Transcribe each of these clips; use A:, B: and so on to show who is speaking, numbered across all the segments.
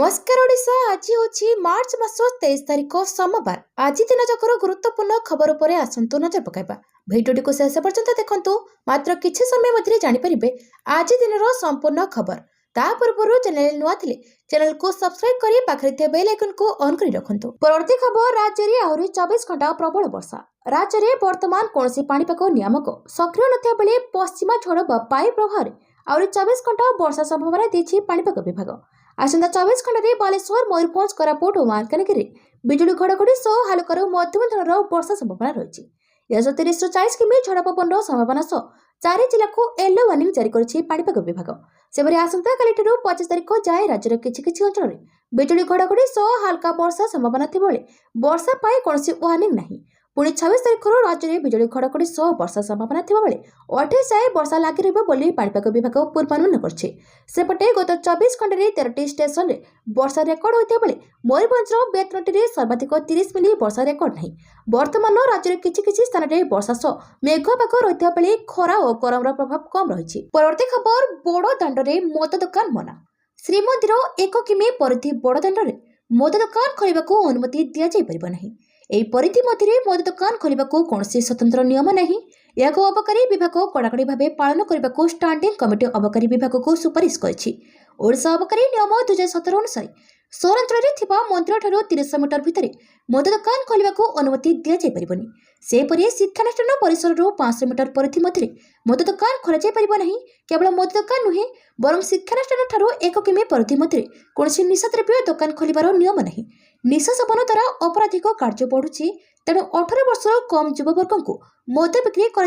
A: नमस्कार ओडिशा। आज हूँ मार्च मास 23 तारिख सोमवार। आज दिन जकर गुरुत्वपूर्ण खबर पर आसतु नजर पकाइबा। भिडियोटी को शेष पर्यंत देखंतु। मात्र किछि समय मध्य जानि परिबे आज दिन संपूर्ण खबर। ता पूर्व चैनल नुआ थिले चैनल को सब्सक्राइब करी पाखरे थे बेल आइकन को ऑन करी रखंतु। परवर्ती खबर राज्य रे आहुरी 24 घंटा प्रबल वर्षा। राज्य रे वर्तमान कोनसी पाणीपाग नियामक सक्रिय नथिया बेले पश्चिमा झड़ वायु प्रभाव आहुरी 24 घंटा वर्षा संभावना देछि पाणीपाग विभाग। आसंता 24 घंटे बालेश्वर मयूरभंज कोरापुट और मालकानगिरी बिजुली घड़घड़ी सह हालुकारू मध्यम धरण वर्षा संभावना रही। 30 ରୁ 40 किमी झड़ पवन संभावना सह 4 जिला को येलो वार्निंग जारी करिछि पाणीपाग विभाग। सेबरे आसंता कालिठारू 25 तारिख जाए राज्यर किछि अंचल में बिजुली घड़घड़ी सह हल्का वर्षा संभावना थिबा बेले वर्षा पाए कोनोसी वार्निंग नाही। पुणी 26 तारिख राज्य में बिजुली घड़घड़ी सह वर्षा संभावना थिबा बेले 28 जाए वर्षा लागि रहबो बोली पाणीपाग विभाग पूर्वानुमान करछि। सेपटे गत 24 घंटे में 13टी स्टेशन रे वर्षा रेकर्ड होइता बेले मयूरभंजर बेतनटी रे सर्वाधिक 30 मिली वर्षा रेकर्ड नाही। वर्तमान राज्य किछि स्थान रे वर्षा सह मेघपाग रहिता बेले खरा और गरमर प्रभाव कम रहिछि। परवर्ती खबर बड़ दांडरे मद दुकान मना। श्रीमंदिर 1 किमी परिधि बड़ दांडरे मद दुकान खोलिबाकू अनुमति दिया जाय परिबो नाही। एही परिधि मध्य मद दुकान खोलिबाकू कोनोसी स्वतंत्र नियम नाही। याको अबकारी विभाग कड़ाकड़ी भावे पालन करने स्टांडिंग कमिटी अबकारी विभाग को सुपारिश करिछि। ओडिशा अबकारी नियम 2017 अनुसार सहरांचल थिबा मंदिर ठारू 300 मीटर भितर मद दुकान खोलिबाकू अनुमति दिया जाय परिबनी। सेपरि शिक्षानुष्ठान परिसर 500 मीटर परिधि मध्य मद दुकान खोला जाय परिबो नाही। केवल मद दुकान नुहे बरं शिक्षानुष्ठान ठारू 1 किमी परिधि मध्य कोनोसी निशाद्रव्य दुकान खोलिबार नियम नाही। निशा सेवन द्वारा अपराधिक कार्य बढ़ुछि। तेणु 18 वर्ष कम युववर्ग को मद बिक्री कर।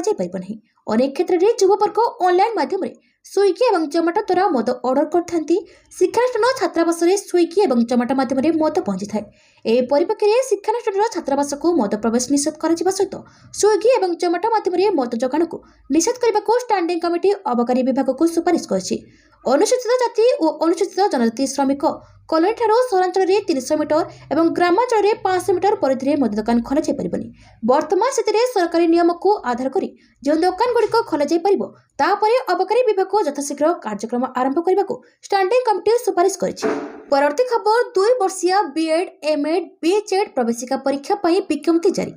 A: अनेक क्षेत्र में युववर्ग ऑनलाइन माध्यम स्विगी और जोमाटो द्वारा मद ऑर्डर करथांती। शिक्षानुष्ठान छात्रावास स्विगी और जोमाटो माध्यम मद पहुंची थाए। एही परिप्रेक्षी में शिक्षानुष्ठान छात्रावास को मद प्रवेश निषेध करा सहित स्विगी और जोमाटो माध्यम मद जोगाण को निषेध करने को स्टांडिंग कमिटी अबकारी विभाग को सुपारिश करिछि। अनुसूचित जाति और अनुसूचित जनजाति श्रमिक कॉलोनी ठारू सहरांचल 300 मीटर और ग्रामांचल 500 मीटर परिधि मद दुकान खोला जाय परिबनी। वर्तमान स्थिति सरकारी नियम को आधार करी जो दुकान गुड़िक खोला जाय परिबो तापरे अबकारी विभाग यथाशीघ्र कार्यक्रम आरंभ करने को स्टांडिंग कमिटी सुपारिश करिछि। परवर्ती खबर 2 वर्षीय बीएड एमएड बीएचएड प्रवेशिका परीक्षा पर विज्ञप्ति जारी।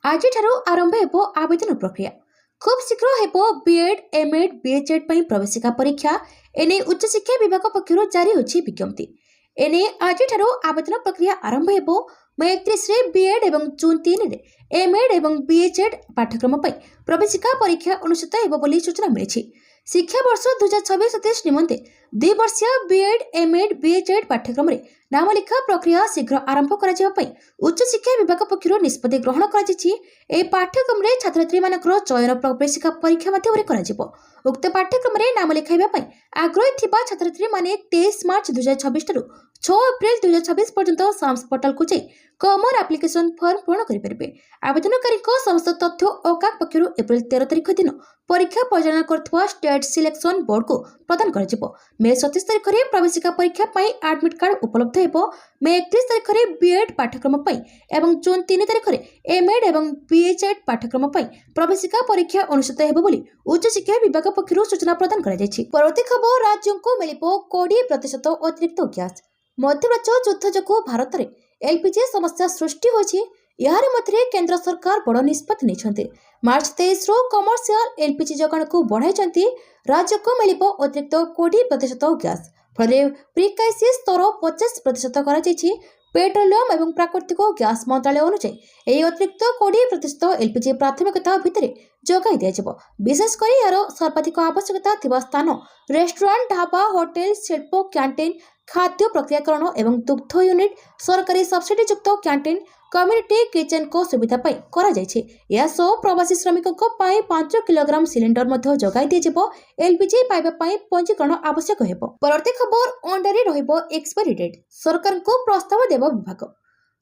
A: आज ठारू आरंभ हेबो आवेदन प्रक्रिया। खूब शीघ्र हेबो बीएड एमएड बीएचएड पर प्रवेशिका परीक्षा। एने उच्च शिक्षा विभाग पक्षरु जारी होछि विज्ञप्ति। एने आज ठारू आवेदन प्रक्रिया आरंभ हेबो। मई 31 रे बीएड एवं जून 3 रे एमएड एवं बीएचएड पाठ्यक्रम पर प्रवेशिका परीक्षा अनुष्ठित हेबो बोली सूचना मिलिछि। शिक्षा वर्ष 2026-27 निमंते 2 वर्षीय बीएड एमएड बीएचएड पाठ्यक्रम रे नामलेखा प्रक्रिया शीघ्र आरंभ करा जाय पई उच्च शिक्षा विभाग पक्षरु निष्पत्ति ग्रहण करा जिछि। ए पाठ्यक्रम रे छात्रछात्री मानकर चयन प्रवेशिका परीक्षा माध्यम रे करा जिवो। उक्त पाठ्यक्रम रे नाम लिखाइबा पई आग्रही थिबा छात्रछात्री माने 23 मार्च 2026 ठारू 6 एप्रिल 2026 पर्यंत साम्स पोर्टल को जाई कॉमन एप्लिकेशन फॉर्म पूर्ण करि परिबे। आवेदनकारी को समस्त तथ्य ओकाक पक्षरु एप्रिल 13 तारिख दिन परीक्षा परिचालन करथवा स्टेट सिलेक्शन बोर्ड को प्रदान कर जिवो। मे 27 तारिख रे प्रवेशिका परीक्षा पई एडमिट कार्ड उपलब्ध हेबो। मे 31 तारिख रे बीएड पाठ्यक्रम पई एवं जून 3 तारिख रे एमएड एवं बीएचएड पाठ्यक्रम पई प्रवेशिका परीक्षा अनुष्ठित हेबो बोली उच्च शिक्षा विभाग पक्षरु सूचना प्रदान करा जायछि। परवर्ती खबर राज्यों को मिलिबो 20% अतिरिक्त गैस। मध्यप्राच्य युद्ध जोगु भारत में एलपीजी समस्या सृष्टि होछि। यार मध्य केंद्र सरकार बड़ निष्पत्ति नेछन्ते। मार्च 23 रो कमर्शियल एलपीजी जोगाण को बढ़ाई राज्य को मिलिबो अतिरिक्त 20% गैस। फल प्रिकाइसिस स्तर 50% करा जायछि। पेट्रोलियम एवं प्राकृतिक गैस मंत्रालय अनुसार यह अतिरिक्त 20% एलपीजी प्राथमिकता भितर जोगाई दिया। विशेषकर यार सर्वाधिक आवश्यकता थिबा स्थान रेस्टोरेंट ढाबा होटेल शिल्प कैंटीन खाद्य प्रक्रियाकरण एवं दुग्ध यूनिट सरकारी सब्सिडी युक्त कैंटीन कम्युनिटी किचन को सुविधा पाई करा जायछि। या सो प्रवासी श्रमिकों को पाई 5 किलोग्राम सिलिंडर मध्य जोगाई दिजिबो। एलपीजी पाइबा पाई पंजीकरण आवश्यक हेबो। परवर्ती खबर अंडारे रहिबो एक्सपायरी डेट। सरकार को प्रस्ताव देबो विभाग।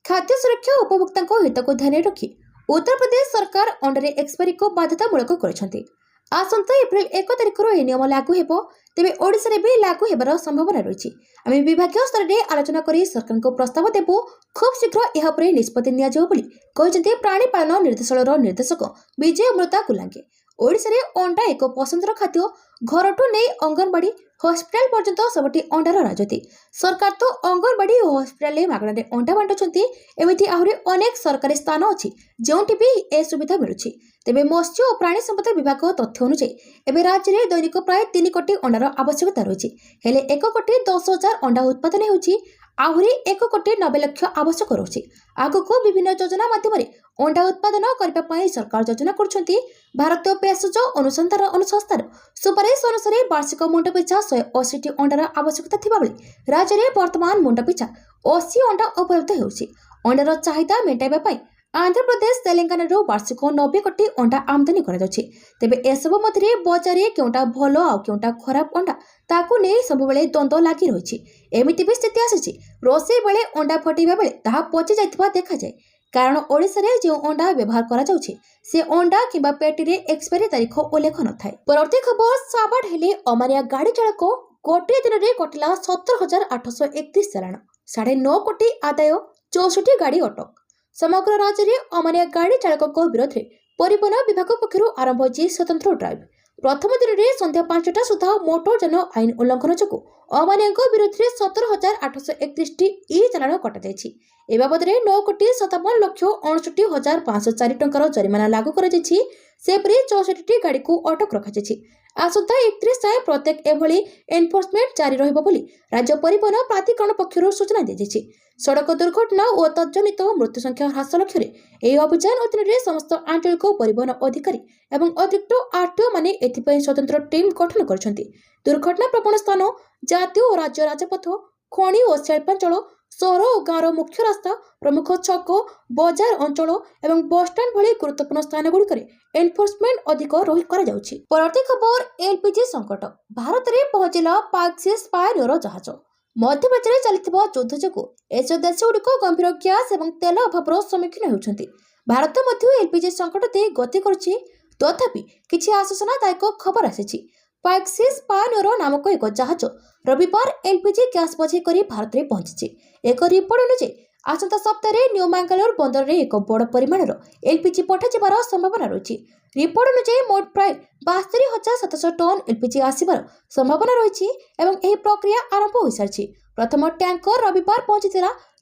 A: खाद्य सुरक्षा उपभोक्ता को हित को ध्यान रखी उत्तर प्रदेश सरकार अंडारे एक्सपायरी को बाध्यतामूलक करछन्ती। आसंता एप्रिल 1 तारिख यह नियम लागू हेबो। तेबे ओडिशा रे भी लागू हेबार संभावना रही। आम विभागीय स्तर में आलोचना करी सरकार को प्रस्ताव देबो। खूब शीघ्र यह निष्पत्ति निया जाओ बोली कहिसेंती प्राणीपालन निर्देशालयर निर्देशक विजय अमृता कुलांगे। ओडिशारे अंडा एक पसंदर खाद्य। घरठू नहीं अंगनवाड़ी हस्पिटाल पर्यंत सबठी अंडार राजती। सरकार तो अंगनवाड़ी और हस्पिटाल मागणारे अंडा बांटुଛନ୍ତି। एमिति आहुरी अनेक सरकारी स्थान अछि जोंटी भी ए सुविधा मिलुछि। तेबे मत्स्य और प्राणी संपद विभाग तथ्य अनुसार एबे राज्य में दैनिक प्राय 3 कोटी अंडार आवश्यकता रही। हेले 1 कोटी 10,000 अंडा उत्पादन होउछि। आहुरी 1 कोटी 90 लाख आवश्यक रही। आगको विभिन्न योजना माध्यम अंडा उत्पादन करने सरकार योजना करुछंती। भारतीय पेशज अनुसंधान संस्थार सुपारिश अनुसार वार्षिक मुंड पिछा 180 अंडार आवश्यकता थिबा बेले राज्य में वर्तमान मुंड पिछा 80 अंडा उपलब्ध होउछि। अंडार चाहिदा मेटाइबा पई आंध्र प्रदेश तेलंगाना वार्षिक 90 कोटी अंडा आमदानी कराଯାଉଛି। तेबे एसबु मध्य बजार केउटा भल आ केउटा खराब अंडा ताकू नहीं सब बेले द्वंद्व लगी रही। एमिति भी स्थिति आसी रोषे बेले अंडा फटेबा बेले ताहा पचि जाइथिबा देखा जाए। कारण ओडिशा रे जो अंडा व्यवहार करा जाउछि से अंडा किंबा पेटी रे एक्सपायरी तारीख उल्लेख न थाए। परवर्ती खबर साबाड हेले अमानिया गाड़ी चालक गोटे दिन में कटिला 17,831 चालाण 9.5 कोटी आदाय 64 गाड़ी अटक। समग्र राज्य में अमानिया गाड़ी चालकों विरोध में परिवहन विभाग पक्षर आरंभ होइछि स्वतंत्र ड्राइव। प्रथम दिन में संध्या 5टा सुधा मोटर जान आईन उल्लंघन जो अमानिया विरोध में 17,831 ई चालाण कटाଯାଇଛି। ए बाबद 9 कोटी 57 लक्ष 59,504 टंकार जरिमाना लागू कराଯାଇଛି। सेपरी 64 गाड़ी को अटक रखाଯାଇଛି। आसंता 31 जाए प्रत्येक एभली एनफोर्समेंट जारी रहिबो बोली राज्य परिवहन प्राधिकरण पक्षर सूचना दिଯାଇଛି। सड़क दुर्घटना और तज्जनित मृत्यु संख्या ह्रास लक्ष्य यह अभियान अधीन में समस्त आंचलिक परिवहन अधिकारी एवं अतिरिक्त आरटीओ माने एथिपई स्वतंत्र टीम गठन करछंती। दुर्घटना प्रवण स्थान जातीय और राज्य राजपथ खनि और शिल्पांचल सहर और गाँव मुख्य रास्ता प्रमुख छक बजार अंचल एवं बसस्टाण्ड भली गुरुत्वपूर्ण स्थान गुड़िक एनफोर्समेंट अधिक रही कराଯାଉଛି। परवर्ती खबर एलपीजी संकट भारत में पहुंचला पाक से पायनियर जहाज। मध्यप्राच्य चलता युद्ध जो एसो देशगुड़िक गंभीर गैस और तेल अभाव सम्मुखीन होती। भारत मध्य एलपीजी संकट दे गति करुछि। तथापि किछि आश्वासनादायक खबर आसी। पैक्सिस पायनियर नामक एक जहाज रविवार एलपीजी गैस बोझे कर भारत में पहुंची। एक रिपोर्ट अनुसार आसंता सप्ताह न्यू मैंगलोर बंदर में एक बड़ परिमाणर एलपीजी पठाଯିबार संभावना रही। रिपोर्ट अनुसार मोट प्राय 72,700 टन एलपीजी आसबार संभावना रही और यह प्रक्रिया आरंभ हो सारी। प्रथम टैंकर रविवार पहुंची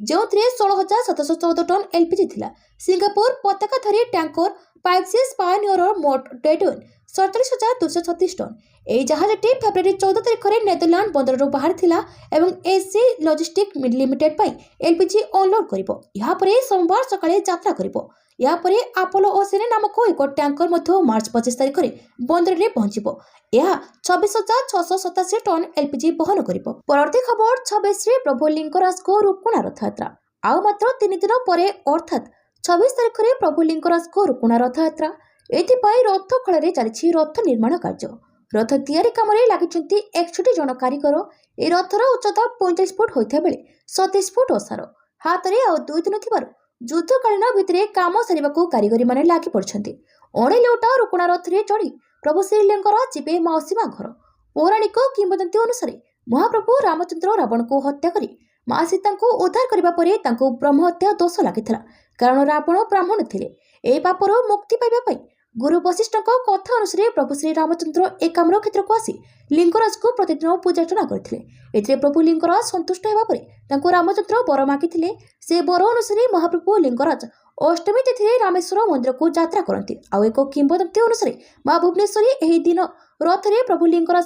A: जो 16,714 टन एलपीजी थिला। सिंगापुर पताकाधारी टैंकर पैक्सिस पायनियर मोट डेड वेट 47,236 टन। यह जहाजटी फेब्रुआरी 14 तारिख में नेदरलैंड बंदर बाहर थिला एवं एसी लॉजिस्टिक लिमिटेड पर एलपीजी अनलोड करिवो। यहाँ पर सोमवार सकाळे यात्रा करिवो। यहाँ पर आपोलो ओसेन नामक एक टैंकर मार्च 25 तारिख में बंदर में पहुंचो। यह 26,687 टन एलपीजी बहन करिवो। परवर्ती खबर 26 प्रभु लिंगराज को रुकुणा रथयात्रा। आउ मात्र 3 दिन पर अर्थात 26 तारिख में प्रभु लिंगराज को रुकुणा रथयात्रा। एथिपाई रथ खड़े चली रथ निर्माण कार्य। रथ तैयारी काम लगी 61 जन कारीगर। ए रथर उच्चता 45 फुट होता बेले 37 फुट ओसार। हाथ में आउ 2 दिन थी युद्धकालीन भितर काम सारे कारीगरी मैंने लगी पड़ते। अणेलेउटा रुकुणा रथ में चढ़ी प्रभु श्रीलिंगर जीवे मौसीमा घर। पौराणिक किंवदंती अनुसार महाप्रभु रामचंद्र रावण को हत्या कर माँ सीता को उद्धार करने ब्रह्म हत्या दोष लगी कारण रावण ब्राह्मण थे। ए पापर मुक्ति पाइबा गुरु वशिष्ठ कथा अनुसार प्रभु श्री रामचंद्र ए कामर क्षेत्र को आसी लिंगराज को प्रतिदिन पूजार्चना करते। प्रभु लिंगराज संतुष्ट होगा रामचंद्र बर मागिले। से बर अनुसार महाप्रभु लिंगराज अष्टमी तिथि रामेश्वर मंदिर को यात्रा करती। आउ एक किंवदंती अनुसार माँ भुवनेश्वरी यह दिन रथ में प्रभु लिंगराज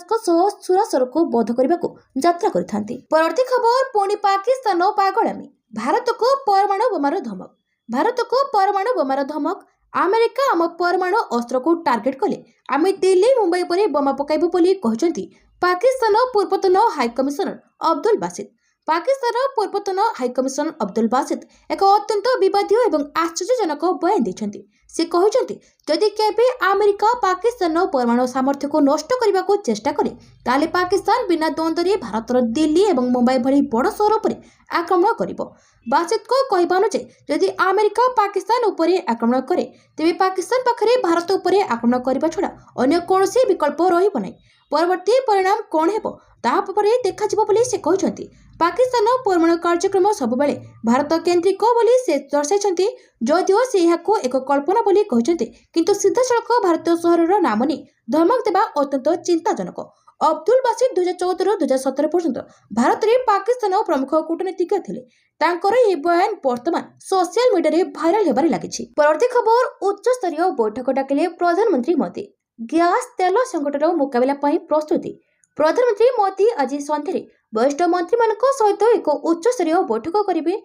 A: सुरासुर को बध करने को यात्रा करथांती। परवर्ती खबर पुणी पाकिस्तान पागलामी। भारत को परमाणु बोमार धमक। भारत को परमाणु बोमार धमक। अमेरिका आम परमाणु अस्त्र को टार्गेट कले आम दिल्ली मुंबई पर बोमा पकाइबु बोली कहते पाकिस्तान पूर्वतन हाईकमिशनर अब्दुल बासित। पाकिस्तान पूर्वतन हाईकमिशनर अब्दुल बासित एक अत्यंत विवादीय एवं आश्चर्यजनक बयान देते। से कहते जदि केबे अमेरिका पाकिस्तान परमाणु सामर्थ्य को नष्ट करने को चेष्टा करे ताले पाकिस्तान बिना द्वंद्व भारतर दिल्ली एवं मुंबई भली बड़ सहर पर आक्रमण करिबो। बासित को कहवा अनुसार जदि अमेरिका पाकिस्तान उपरे आक्रमण करे तेबे पाकिस्तान पाखरे भारत उपरे आक्रमण करने छड़ा अन्य कौनसी विकल्प रहिबो नै। परवर्ती परिणाम कौन हेबो ताहा परे देखाजिबो बोली से कहते। पाकिस्तान परमाणु कार्यक्रम सबुबेले भारत केन्द्रिक बोली से दर्शाइछन्ति। ଯଦିଓ ସେ ଏହାକୁ ଏକ କଳ୍ପନା ବୋଲି କହିଛନ୍ତି, କିନ୍ତୁ ସିଧାସଳଖ ଭାରତୀୟ ସହରର ନାମ ନେଇ ଧମକ ଦେବା ଅତ୍ୟନ୍ତ ଚିନ୍ତାଜନକ। ଅବଦୁଲ ବାସିତ 2014ରୁ 2017 ପର୍ଯ୍ୟନ୍ତ ଭାରତରେ ପାକିସ୍ତାନ ପ୍ରମୁଖ କୂଟନୀତିଜ୍ଞ ଥିଲେ। ତାଙ୍କର ଏହି ବୟାନ ବର୍ତ୍ତମାନ ସୋସିଆଲ ମିଡିଆରେ ଭାଇରାଲ ହେବାରେ ଲାଗିଛି। ପରବର୍ତ୍ତୀ ଖବର, ଉଚ୍ଚସ୍ତରୀୟ ବୈଠକ ଡାକିଲେ ପ୍ରଧାନମନ୍ତ୍ରୀ ମୋଦି। ଗ୍ୟାସ୍ ତେଲ ସଂକଟର ମୁକାବିଲା ପାଇଁ ପ୍ରସ୍ତୁତି। ପ୍ରଧାନମନ୍ତ୍ରୀ ମୋଦି ଆଜି ସନ୍ଧ୍ୟାରେ ବରିଷ୍ଠ ମନ୍ତ୍ରୀମାନଙ୍କ ସହିତ ଏକ ଉଚ୍ଚସ୍ତରୀୟ ବୈଠକ କରିବେ।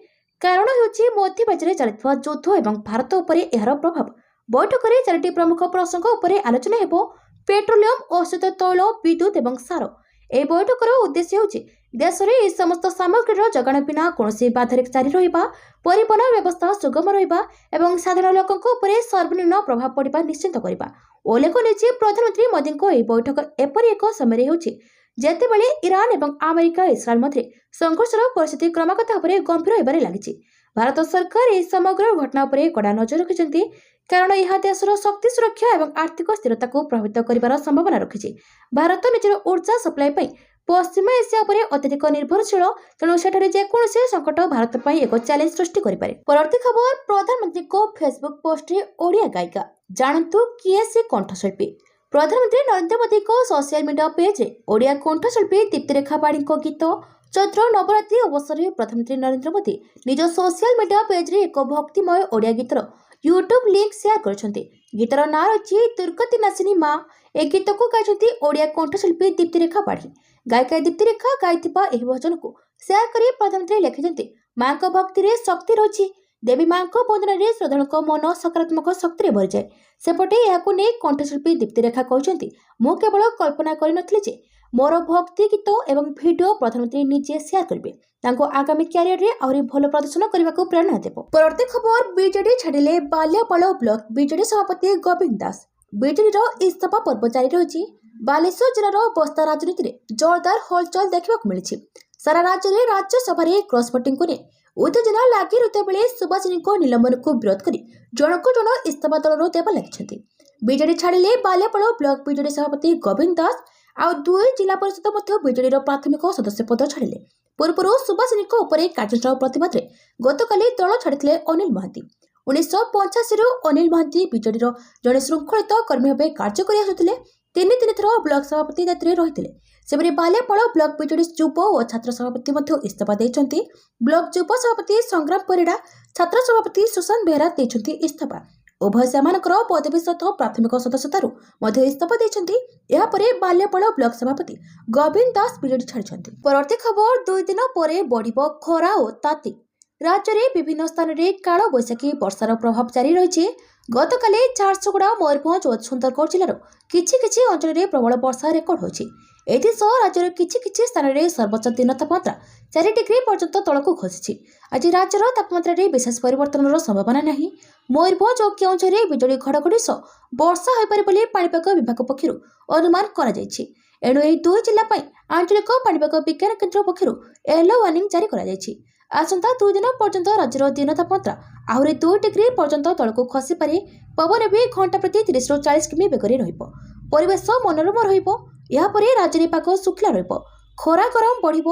A: କାରଣ ହେଉଛି ମଧ୍ୟପ୍ରାଚ୍ୟରେ ଚାଲିଥିବା ଯୁଦ୍ଧ ଏବଂ ଭାରତ ଉପରେ ଏହାର ପ୍ରଭାବ। ବୈଠକରେ 4ଟି ପ୍ରମୁଖ ପ୍ରସଙ୍ଗ ଉପରେ ଆଲୋଚନା ହେବ। ପେଟ୍ରୋଲିୟମ, ଔଷଧ ତୈଳ, ବିଦ୍ୟୁତ୍ ଏବଂ ସାର। ଏହି ବୈଠକର ଉଦ୍ଦେଶ୍ୟ ହେଉଛି ଦେଶରେ ଏହି ସମସ୍ତ ସାମଗ୍ରୀର ଯୋଗାଣ ବିନା କୌଣସି ବାଧାରେ ଜାରି ରହିବା, ପରିବହନ ବ୍ୟବସ୍ଥା ସୁଗମ ରହିବା ଏବଂ ସାଧାରଣ ଲୋକଙ୍କ ଉପରେ ସର୍ବନିମ୍ନ ପ୍ରଭାବ ପଡ଼ିବା ନିଶ୍ଚିତ କରିବା। ଉଲ୍ଲେଖନୀୟ ଯେ ପ୍ରଧାନମନ୍ତ୍ରୀ ମୋଦିଙ୍କ ଏହି ବୈଠକ ଏପରି ଏକ ସମୟରେ ହେଉଛି ଯେତେବେଳେ ଇରାନ ଏବଂ ଆମେରିକା ଇସ୍ରାଏଲ ମଧ୍ୟରେ ସଂଘର୍ଷର ପରିସ୍ଥିତି କ୍ରମାଗତ ଭାବରେ ଗମ୍ଭୀର ହେବାରେ ଲାଗିଛି। ଭାରତ ସରକାର ଏହି ସମଗ୍ର ଘଟଣା ଉପରେ କଡ଼ା ନଜର ରଖିଛନ୍ତି, କାରଣ ଏହା ଦେଶର ଶକ୍ତି ସୁରକ୍ଷା ଏବଂ ଆର୍ଥିକ ସ୍ଥିରତାକୁ ପ୍ରଭାବିତ କରିବାର ସମ୍ଭାବନା ରଖିଛି। ଭାରତ ନିଜର ଉର୍ଜା ସପ୍ଲାଇ ପାଇଁ ପଶ୍ଚିମ ଏସିଆ ଉପରେ ଅତ୍ୟଧିକ ନିର୍ଭରଶୀଳ, ତେଣୁ ସେଠାରେ ଯେକୌଣସି ସଂକଟ ଭାରତ ପାଇଁ ଏକ ଚ୍ୟାଲେଞ୍ଜ ସୃଷ୍ଟି କରିପାରେ। ପରବର୍ତ୍ତୀ ଖବର, ପ୍ରଧାନମନ୍ତ୍ରୀଙ୍କ ଫେସବୁକ୍ ପୋଷ୍ଟରେ ଓଡ଼ିଆ ଗାୟିକା। ଜାଣନ୍ତୁ କିଏ ସେ କଣ୍ଠଶିଳ୍ପୀ। ପ୍ରଧାନମନ୍ତ୍ରୀ ନରେନ୍ଦ୍ର ମୋଦିଙ୍କ ସୋସିଆଲ ମିଡିଆ ପେଜରେ ଓଡ଼ିଆ କଣ୍ଠଶିଳ୍ପୀ ଦୀପ୍ତିରେଖା ପାଢ଼ୀଙ୍କ ଗୀତ ଚୈତ୍ର ନବରାତ୍ରି ଅବସରରେ ପ୍ରଧାନମନ୍ତ୍ରୀ ନରେନ୍ଦ୍ର ମୋଦି ନିଜ ସୋସିଆଲ ମିଡିଆ ପେଜରେ ଏକ ଭକ୍ତିମୟ ଓଡ଼ିଆ ଗୀତର ୟୁଟ୍ୟୁବ ଲିଙ୍କ ସେୟାର କରିଛନ୍ତି। ଗୀତର ନାଁ ରହିଛି ଦୁର୍ଗତି ନାସିନୀ ମା। ଏହି ଗୀତକୁ ଗାଇଛନ୍ତି ଓଡ଼ିଆ କଣ୍ଠଶିଳ୍ପୀ ଦୀପ୍ତିରେଖା ପାଢ଼ୀ। ଗାୟିକା ଦୀପ୍ତିରେଖା ଗାଇଥିବା ଏହି ଭଜନକୁ ସେୟାର କରି ପ୍ରଧାନମନ୍ତ୍ରୀ ଲେଖିଛନ୍ତି, ମାଙ୍କ ଭକ୍ତିରେ ଶକ୍ତି ରହିଛି। ଦେବୀ ମାଙ୍କ ବନ୍ଦନାରେ ଶ୍ରଦ୍ଧାଳୁଙ୍କ ମନ ସକାରାତ୍ମକ ଶକ୍ତିରେ ଭରିଯାଏ। ସେପଟେ ଏହାକୁ ନେଇ କଣ୍ଠଶିଳ୍ପୀ ଦୀପ୍ତିରେଖା କହିଛନ୍ତି, ମୁଁ କେବଳ କଳ୍ପନା କରିନଥିଲି ଯେ ମୋର ଭକ୍ତି ଗୀତ ଏବଂ ଭିଡିଓ ପ୍ରଧାନମନ୍ତ୍ରୀ ନିଜେ ସେୟାର କରିବେ। ତାଙ୍କୁ ଆଗାମୀ କ୍ୟାରିୟରରେ ଆହୁରି ଭଲ ପ୍ରଦର୍ଶନ କରିବାକୁ ପ୍ରେରଣା ଦେବ। ପରବର୍ତ୍ତୀ ଖବର, ବିଜେଡି ଛାଡ଼ିଲେ ବାଲିଆପାଳ ବ୍ଲକ ବିଜେଡି ସଭାପତି ଗୋବିନ୍ଦ ଦାସ। ବିଜେଡିର ଇସ୍ତଫା ପର୍ବ ଜାରି ରହିଛି। ବାଲେଶ୍ୱର ଜିଲ୍ଲାର ବସ୍ତା ରାଜନୀତିରେ ଜୋରଦାର ହଲଚଲ ଦେଖିବାକୁ ମିଳିଛି। ସାରା ରାଜ୍ୟରେ ରାଜ୍ୟସଭାରେ କ୍ରସ୍ ଭୋଟିଂକୁ ନେଇ ଉତ୍ତେଜନା ଲାଗି ରହିଥିବା ବେଳେ ସୁବାସିନୀଙ୍କ ନିଲମ୍ବନକୁ ବିରୋଧ କରି ଜଣକୁ ଜଣ ଇସ୍ତଫା ଦଳରୁ ଦେବା ଲାଗିଛନ୍ତି। ବିଜେଡି ଛାଡ଼ିଲେ ବାଲିଆପାଳ ବ୍ଲକ ବିଜେଡି ସଭାପତି ଗୋବିନ୍ଦ ଦାସ। ଆଉ 2 ଜିଲ୍ଲା ପରିଷଦ ମଧ୍ୟ ବିଜେଡିର ପ୍ରାଥମିକ ସଦସ୍ୟ ପଦ ଛାଡ଼ିଲେ। ପୂର୍ବରୁ ସୁବାସିନୀଙ୍କ ଉପରେ କାର୍ଯ୍ୟାନୁଷ୍ଠାନ ପ୍ରତିବାଦରେ ଗତକାଲି ଦଳ ଛାଡ଼ିଥିଲେ ଅନିଲ ମହାନ୍ତି। 1985ରୁ ଅନିଲ ମହାନ୍ତି ବିଜେଡିର ଜଣେ ଶୃଙ୍ଖଳିତ କର୍ମୀ ଭାବେ କାର୍ଯ୍ୟ କରି ଆସୁଥିଲେ। 3 ଥର ବ୍ଲକ ସଭାପତି ଦାୟିତ୍ୱରେ ରହିଥିଲେ। ସେପରି ବାଲିଆପାଳ ବ୍ଲକ ବିଜେଡି ଯୁବ ଓ ଛାତ୍ର ସଭାପତି ମଧ୍ୟ ଇସ୍ତଫା ଦେଇଛନ୍ତି। ବ୍ଲକ ଯୁବ ସଭାପତି ସଂଗ୍ରାମ ପରିଡ଼ା, ଛାତ୍ର ସଭାପତି ସୁଶାନ୍ତ ବେହେରା ଦେଇଛନ୍ତି ଇସ୍ତଫା। ଉଭୟ ସେମାନଙ୍କର ପଦବୀ ସହିତ ପ୍ରାଥମିକ ସଦସ୍ୟତାରୁ ମଧ୍ୟ ଇସ୍ତଫା ଦେଇଛନ୍ତି। ଏହାପରେ ବାଲିଆପାଳ ବ୍ଲକ ସଭାପତି ଗୋବିନ୍ଦ ଦାସ ବିଜେଡି ଛାଡ଼ିଛନ୍ତି। ପରବର୍ତ୍ତୀ ଖବର, 2 ଦିନ ପରେ ବଢ଼ିବ ଖରା ଓ ତାତି। ରାଜ୍ୟରେ ବିଭିନ୍ନ ସ୍ଥାନରେ କାଳବୈଶାଖୀ ବର୍ଷାର ପ୍ରଭାବ ଜାରି ରହିଛି। ଗତକାଲି ଝାରସୁଗୁଡ଼ା, ମୟୂରଭଞ୍ଜ ଓ ସୁନ୍ଦରଗଡ଼ ଜିଲ୍ଲାର କିଛି ଅଞ୍ଚଳରେ ପ୍ରବଳ ବର୍ଷା ରେକର୍ଡ ହୋଇଛି। ଏଥିସହ ରାଜ୍ୟର କିଛି ସ୍ଥାନରେ ସର୍ବୋଚ୍ଚ ଦିନ ତାପମାତ୍ରା 4 ଡିଗ୍ରୀ ପର୍ଯ୍ୟନ୍ତ ତଳକୁ ଖସିଛି। ଆଜି ରାଜ୍ୟର ତାପମାତ୍ରାରେ ବିଶେଷ ପରିବର୍ତ୍ତନର ସମ୍ଭାବନା ନାହିଁ। ମୟୂରଭଞ୍ଜ ଓ କେଉଁଝରରେ ବିଜୁଳି ଘଡ଼ଘଡ଼ି ସହ ବର୍ଷା ହୋଇପାରେ ବୋଲି ପାଣିପାଗ ବିଭାଗ ପକ୍ଷରୁ ଅନୁମାନ କରାଯାଇଛି। ଏଣୁ ଏହି 2 ଜିଲ୍ଲା ପାଇଁ ଆଞ୍ଚଳିକ ପାଣିପାଗ ବିଜ୍ଞାନ କେନ୍ଦ୍ର ପକ୍ଷରୁ ୟେଲୋ ୱାର୍ଣ୍ଣିଂ ଜାରି କରାଯାଇଛି। ଆସନ୍ତା 2 ଦିନ ପର୍ଯ୍ୟନ୍ତ ରାଜ୍ୟର ଦିନ ତାପମାତ୍ରା ଆହୁରି 2 ଡିଗ୍ରୀ ପର୍ଯ୍ୟନ୍ତ ତଳକୁ ଖସିପାରେ। ପବନ ବି ଘଣ୍ଟା ପ୍ରତି 30ରୁ 40 କିମି ବେଗରେ ରହିବ। ପରିବେଶ ମନୋରମ ରହିବ। ଏହାପରେ ରାଜ୍ୟରେ ପାଗ ଶୁଖିଲା ରହିବ। ଖରା ଗରମ ବଢ଼ିବ।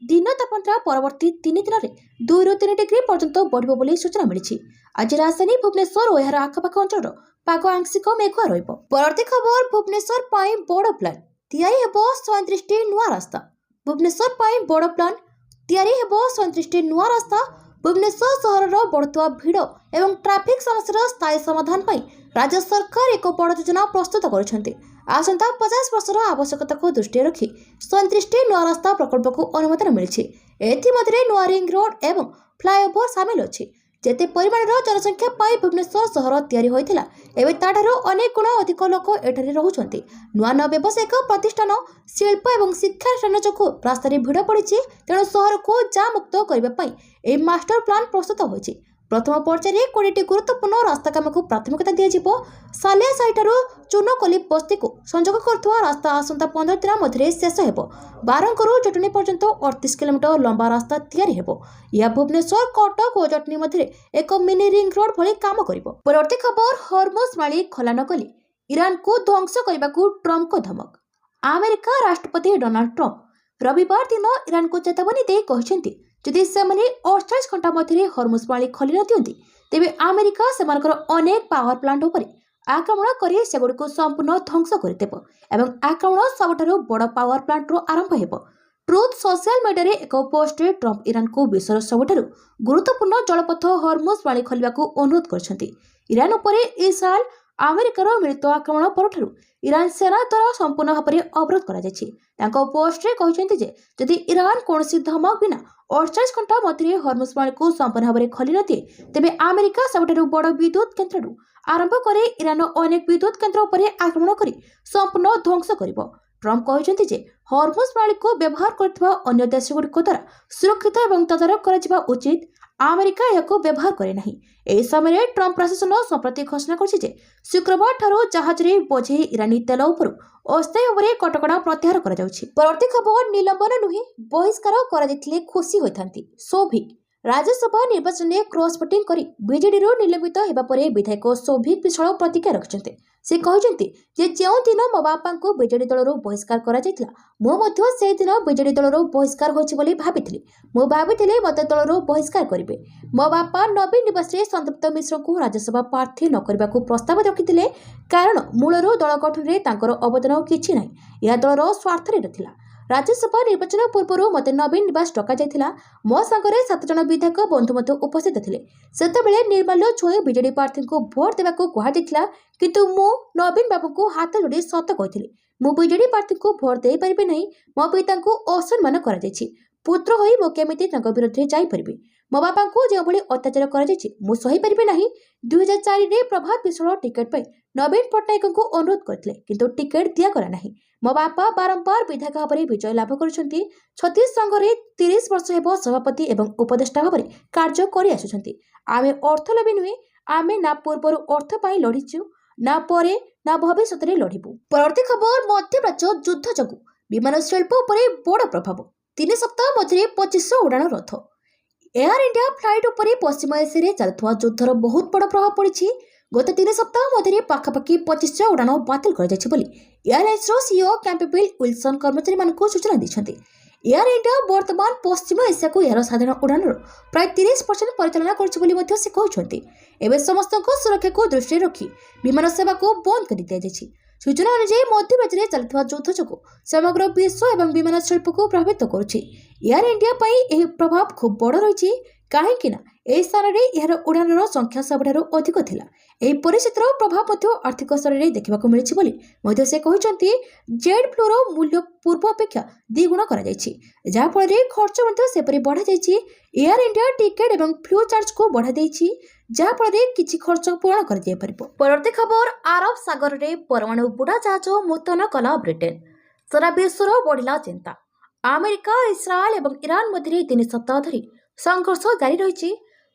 A: ଦିନ ତାପମାତ୍ରା ପରବର୍ତ୍ତୀ 3 ଦିନରେ 2ରୁ 3 ଡିଗ୍ରୀ ପର୍ଯ୍ୟନ୍ତ ବଢ଼ିବ ବୋଲି ସୂଚନା ମିଳିଛି। ଆଜି ରାଜଧାନୀ ଭୁବନେଶ୍ୱର ଓ ଏହାର ଆଖପାଖ ଅଞ୍ଚଳର ପାଗ ଆଂଶିକ ମେଘୁଆ ରହିବ। ପରବର୍ତ୍ତୀ ଖବର, ଭୁବନେଶ୍ୱର ପାଇଁ ବଡ଼ ପ୍ଲାନ। ତିଆରି ହେବ 37ଟି ନୂଆ ରାସ୍ତା। ଭୁବନେଶ୍ୱର ପାଇଁ ବଡ଼ ପ୍ଲାନ। ତିଆରି ହେବ 37ଟି ନୂଆ ରାସ୍ତା। ଭୁବନେଶ୍ୱର ସହରର ବଢ଼ୁଥିବା ଭିଡ଼ ଏବଂ ଟ୍ରାଫିକ ସମସ୍ୟାର ସ୍ଥାୟୀ ସମାଧାନ ପାଇଁ ରାଜ୍ୟ ସରକାର ଏକ ବଡ଼ ଯୋଜନା ପ୍ରସ୍ତୁତ କରିଛନ୍ତି। ଆସନ୍ତା 50 ବର୍ଷର ଆବଶ୍ୟକତାକୁ ଦୃଷ୍ଟିରେ ରଖି 37ଟି ନୂଆ ରାସ୍ତା ପ୍ରକଳ୍ପକୁ ଅନୁମୋଦନ ମିଳିଛି। ଏଥିମଧ୍ୟରେ ନୂଆ ରିଙ୍ଗ ରୋଡ୍ ଏବଂ ଫ୍ଲାଏଓଭର ସାମିଲ ଅଛି। ଯେତେ ପରିମାଣର ଜନସଂଖ୍ୟା ପାଇଁ ଭୁବନେଶ୍ୱର ସହର ତିଆରି ହୋଇଥିଲା, ଏବେ ତାଠାରୁ ଅନେକ ଗୁଣ ଅଧିକ ଲୋକ ଏଠାରେ ରହୁଛନ୍ତି। ନୂଆ ବ୍ୟବସାୟିକ ପ୍ରତିଷ୍ଠାନ, ଶିଳ୍ପ ଏବଂ ଶିକ୍ଷାନୁଷ୍ଠାନ ଯୋଗୁଁ ରାସ୍ତାରେ ଭିଡ଼ ପଡ଼ିଛି। ତେଣୁ ସହରକୁ ଜାମ୍ ମୁକ୍ତ କରିବା ପାଇଁ ଏହି ମାଷ୍ଟର ପ୍ଲାନ ପ୍ରସ୍ତୁତ ହୋଇଛି। ପ୍ରଥମ ପର୍ଯ୍ୟାୟରେ 20ଟି ଗୁରୁତ୍ୱପୂର୍ଣ୍ଣ ରାସ୍ତା କାମକୁ ପ୍ରାଥମିକତା ଦିଆଯିବ। ସାଲିଆସାହିଠାରୁ ଚୁନକଲି ବସ୍ତିକୁ ସଂଯୋଗ କରୁଥିବା ରାସ୍ତା ଆସନ୍ତା 15 ଦିନ ମଧ୍ୟରେ ଶେଷ ହେବ। ବାରଙ୍ଗରୁ ଜଟଣୀ ପର୍ଯ୍ୟନ୍ତ 38 କିଲୋମିଟର ଲମ୍ବା ରାସ୍ତା ତିଆରି ହେବ। ଏହା ଭୁବନେଶ୍ୱର, କଟକ ଓ ଜଟଣୀ ମଧ୍ୟରେ ଏକ ମିନି ରିଙ୍ଗ ରୋଡ୍ ଭଳି କାମ କରିବ। ପରବର୍ତ୍ତୀ ଖବର, ହରମୁଜ ମାଳି ଖୋଲା ନ କଲେ ଇରାନକୁ ଧ୍ୱଂସ କରିବାକୁ ଟ୍ରମ୍ପଙ୍କ ଧମକ। ଆମେରିକା ରାଷ୍ଟ୍ରପତି ଡୋନାଲ୍ଡ ଟ୍ରମ୍ପ ରବିବାର ଦିନ ଇରାନକୁ ଚେତାବନୀ ଦେଇ କହିଛନ୍ତି, ଯଦି ସେମାନେ 48 ଘଣ୍ଟା ମଧ୍ୟରେ ହରମୁଜ ମାଳି ଖୋଲି ନ ଦିଅନ୍ତି, ତେବେ ଆମେରିକା ସେମାନଙ୍କର ଅନେକ ପାୱାର ପ୍ଲାଣ୍ଟ ଉପରେ ଆକ୍ରମଣ କରି ସେଗୁଡ଼ିକୁ ସମ୍ପୂର୍ଣ୍ଣ ଧ୍ୱଂସ କରିଦେବ ଏବଂ ଆକ୍ରମଣ ସବୁଠାରୁ ବଡ଼ ପାୱାର ପ୍ଲାଣ୍ଟରୁ ଆରମ୍ଭ ହେବ। ଟ୍ରୁଥ୍ ସୋସିଆଲ ମିଡିଆରେ ଏକ ପୋଷ୍ଟରେ ଟ୍ରମ୍ପ ଇରାନକୁ ବିଶ୍ୱର ସବୁଠାରୁ ଗୁରୁତ୍ୱପୂର୍ଣ୍ଣ ଜଳପଥ ହର୍ମୁଜ ପାଣି ଖୋଲିବାକୁ ଅନୁରୋଧ କରିଛନ୍ତି। ଇରାନ ଉପରେ ଇସ୍ରାଏଲ ଆମେରିକାର ମିଳିତ ଆକ୍ରମଣ ପରଠାରୁ ଇରାନ ସେନା ଦ୍ୱାରା ସମ୍ପୂର୍ଣ୍ଣ ଭାବରେ ଅବରୋଧ କରାଯାଇଛି। ତାଙ୍କ ପୋଷ୍ଟରେ କହିଛନ୍ତି ଯେ ଯଦି ଇରାନ କୌଣସି ଧମକ ବିନା 48 ଘଣ୍ଟା ମଧ୍ୟରେ ହର୍ମୁଜ ପାଣିକୁ ସମ୍ପୂର୍ଣ୍ଣ ଭାବରେ ଖୋଲି ନଦିଏ ତେବେ ଆମେରିକା ସବୁଠାରୁ ବଡ଼ ବିଦ୍ୟୁତ କେନ୍ଦ୍ରରୁ ଆରମ୍ଭ କରି ଇରାନର ଅନେକ ବିଦ୍ୟୁତ କେନ୍ଦ୍ର ଉପରେ ଆକ୍ରମଣ କରି ସମ୍ପୂର୍ଣ୍ଣ ଧ୍ୱଂସ କରିବ। ଟ୍ରମ୍ପ କହିଛନ୍ତି ଯେ ହର୍ମୁଜ ପ୍ରଣାଳୀକୁ ବ୍ୟବହାର କରୁଥିବା ଅନ୍ୟ ଦେଶଗୁଡ଼ିକ ଦ୍ୱାରା ସୁରକ୍ଷିତ ଏବଂ ତଦାରଖ କରାଯିବା ଉଚିତ। ଆମେରିକା ଏହାକୁ ବ୍ୟବହାର କରେ ନାହିଁ। ଏହି ସମୟରେ ଟ୍ରମ୍ପ ପ୍ରଶାସନ ସମ୍ପ୍ରତି ଘୋଷଣା କରିଛି ଯେ ଶୁକ୍ରବାର ଠାରୁ ଜାହାଜରେ ବୋଝେଇ ଇରାନୀ ତେଲ ଉପରୁ ଅସ୍ଥାୟୀ ଭାବରେ କଟକଣା ପ୍ରତ୍ୟାହାର କରାଯାଉଛି। ପରବର୍ତ୍ତୀ ଖବର ନିଲମ୍ବନ ନୁହେଁ ବହିଷ୍କାର କରାଯାଇଥିଲେ ଖୁସି ହୋଇଥାନ୍ତି। ସୌଭିକ ରାଜ୍ୟସଭା ନିର୍ବାଚନରେ କ୍ରସ୍ ଭୋଟିଂ କରି ବିଜେଡିରୁ ନିଲମ୍ବିତ ହେବା ପରେ ବିଧାୟକ ସୌଭିକ ବିଶ୍ୱାଳ ପ୍ରତିକ୍ରିୟା ରଖିଛନ୍ତି। ସେ କହିଛନ୍ତି ଯେ ଯେଉଁଦିନ ମୋ ବାପାଙ୍କୁ ବିଜେଡି ଦଳରୁ ବହିଷ୍କାର କରାଯାଇଥିଲା ମୁଁ ମଧ୍ୟ ସେହିଦିନ ବିଜେଡି ଦଳରୁ ବହିଷ୍କାର ହୋଇଛି ବୋଲି ଭାବିଥିଲି। ମୁଁ ଭାବିଥିଲି ମୋତେ ଦଳରୁ ବହିଷ୍କାର କରିବେ। ମୋ ବାପା ନବୀନ ନିବାସରେ ସନ୍ତପ୍ତ ମିଶ୍ରଙ୍କୁ ରାଜ୍ୟସଭା ପ୍ରାର୍ଥୀ ନ କରିବାକୁ ପ୍ରସ୍ତାବ ରଖିଥିଲେ କାରଣ ମୂଳରୁ ଦଳ ଗଠନରେ ତାଙ୍କର ଅବଦାନ କିଛି ନାହିଁ। ଏହା ଦଳର ସ୍ୱାର୍ଥରେ ଥିଲା। ରାଜ୍ୟସଭା ନିର୍ବାଚନ ପୂର୍ବରୁ ମୋତେ ନବୀନ ନିବାସ ଡକାଯାଇଥିଲା। ମୋ ସାଙ୍ଗରେ 7 ଜଣ ବିଧାୟକ ବନ୍ଧୁ ମଧ୍ୟ ଉପସ୍ଥିତ ଥିଲେ। ସେତେବେଳେ ନିର୍ମାଲ୍ୟ ଛୁଇଁ ବିଜେଡି ପ୍ରାର୍ଥୀଙ୍କୁ ଭୋଟ ଦେବାକୁ କୁହାଯାଇଥିଲା କିନ୍ତୁ ମୁଁ ନବୀନ ବାବୁଙ୍କୁ ହାତ ଯୋଡ଼ି ସତ କହିଥିଲି ମୁଁ ବିଜେଡି ପ୍ରାର୍ଥୀଙ୍କୁ ଭୋଟ ଦେଇପାରିବି ନାହିଁ। ମୋ ପିତାଙ୍କୁ ଅସମ୍ମାନ କରାଯାଇଛି। ପୁତ୍ର ହୋଇ ମୁଁ କେମିତି ତାଙ୍କ ବିରୁଦ୍ଧରେ ଯାଇପାରିବି? ମୋ ବାପାଙ୍କୁ ଯେଉଁଭଳି ଅତ୍ୟାଚାର କରାଯାଇଛି ମୁଁ ସହିପାରିବି ନାହିଁ। 2004ରେ ପ୍ରଭାତ ବିଶ୍ୱାଳ ଟିକେଟ ପାଇଁ ନବୀନ ପଟ୍ଟନାୟକଙ୍କୁ ଅନୁରୋଧ କରିଥିଲେ କିନ୍ତୁ ଟିକେଟ ଦିଆଗଲା ନାହିଁ। ମୋ ବାପା ବାରମ୍ବାର ବିଧାୟକ ଭାବରେ ବିଜୟ ଲାଭ କରିଛନ୍ତି। ଛତିଶ ସଂଘରେ 30 ବର୍ଷ ହେବ ସଭାପତି ଏବଂ ଉପଦେଷ୍ଟା ଭାବରେ କାର୍ଯ୍ୟ କରିଆସୁଛନ୍ତି। ଆମେ ଅର୍ଥଲୋଭୀ ନୁହେଁ। ଆମେ ନା ପୂର୍ବରୁ ଅର୍ଥ ପାଇଁ ଲଢ଼ିଛୁ ନା ପରେ ନା ଭବିଷ୍ୟତରେ ଲଢ଼ିବୁ। ପରବର୍ତ୍ତୀ ଖବର ମଧ୍ୟପ୍ରାଚ୍ୟ ଯୁଦ୍ଧ ଯୋଗୁଁ ବିମାନ ଶିଳ୍ପ ଉପରେ ବଡ଼ ପ୍ରଭାବ। 3 ସପ୍ତାହ ମଧ୍ୟରେ 2500 ଉଡ଼ାଣ ରଦ୍ଦ। ଏୟାର ଇଣ୍ଡିଆ ଫ୍ଲାଇଟ୍ ଉପରେ ପଶ୍ଚିମ ଏସିଆରେ ଚାଲୁଥିବା ଯୁଦ୍ଧର ବହୁତ ବଡ଼ ପ୍ରଭାବ ପଡ଼ିଛି। ଗତ 3 ସପ୍ତାହ ମଧ୍ୟରେ ପାଖାପାଖି 2500 ଉଡ଼ାଣ ବାତିଲ କରାଯାଇଛି ବୋଲି ଏୟାରଲାଇନ୍ସର ସିଇଓ କ୍ୟାମ୍ପବେଲ୍ ୱିଲସନ୍ କର୍ମଚାରୀମାନଙ୍କୁ ସୂଚନା ଦେଇଛନ୍ତି। ଏୟାର ଇଣ୍ଡିଆ ବର୍ତ୍ତମାନ ପଶ୍ଚିମ ଏସିଆକୁ ଏହାର ସାଧାରଣ ଉଡ଼ାଣର ପ୍ରାୟ 30% ପରିଚାଳନା କରୁଛି ବୋଲି ମଧ୍ୟ ସେ କହିଛନ୍ତି। ଏବେ ସମସ୍ତଙ୍କ ସୁରକ୍ଷାକୁ ଦୃଷ୍ଟିରେ ରଖି ବିମାନ ସେବାକୁ ବନ୍ଦ କରି ଦିଆଯାଇଛି। ସୂଚନା ଅନୁଯାୟୀ ମଧ୍ୟପ୍ରାଚ୍ୟରେ ଚାଲିଥିବା ଯୁଦ୍ଧ ଯୋଗୁଁ ସମଗ୍ର ବିଶ୍ୱ ଏବଂ ବିମାନ ଶିଳ୍ପକୁ ପ୍ରଭାବିତ କରୁଛି। ଏୟାର ଇଣ୍ଡିଆ ପାଇଁ ଏହି ପ୍ରଭାବ ଖୁବ୍ ବଡ଼ ରହିଛି କାହିଁକି ନା ଏହି ସ୍ଥାନରେ ଏହାର ଉଡ଼ାଣର ସଂଖ୍ୟା ସବୁଠାରୁ ଅଧିକ ଥିଲା। ଏହି ପରିସ୍ଥିତିର ପ୍ରଭାବ ମଧ୍ୟ ଆର୍ଥିକ ସ୍ତରରେ ଦେଖିବାକୁ ମିଳିଛି ବୋଲି ମଧ୍ୟ ସେ କହିଛନ୍ତି। ଜେଟ୍ ଫ୍ଲୁର ମୂଲ୍ୟ ପୂର୍ବ ଅପେକ୍ଷା ଦ୍ୱିଗୁଣ କରାଯାଇଛି ଯାହାଫଳରେ ଖର୍ଚ୍ଚ ମଧ୍ୟ ସେପରି ବଢ଼ାଯାଇଛି। ଏୟାର ଇଣ୍ଡିଆ ଟିକେଟ୍ ଏବଂ ଫ୍ଲୁ ଚାର୍ଜକୁ ବଢ଼ାଇଦେଇଛି ଯାହାଫଳରେ କିଛି ଖର୍ଚ୍ଚ ପୂରଣ କରାଯାଇପାରିବ। ପରବର୍ତ୍ତୀ ଖବର ଆରବ ସାଗରରେ ପରମାଣୁ ବୁଡ଼ା ଜାହାଜ ମୁତୟନ କଲା ବ୍ରିଟେନ୍। ସାରା ବିଶ୍ୱର ବଢ଼ିଲା ଚିନ୍ତା। ଆମେରିକା ଇସ୍ରାଏଲ ଏବଂ ଇରାନ ମଧ୍ୟରେ 3 ସପ୍ତାହ ଧରି ସଂଘର୍ଷ ଜାରି ରହିଛି।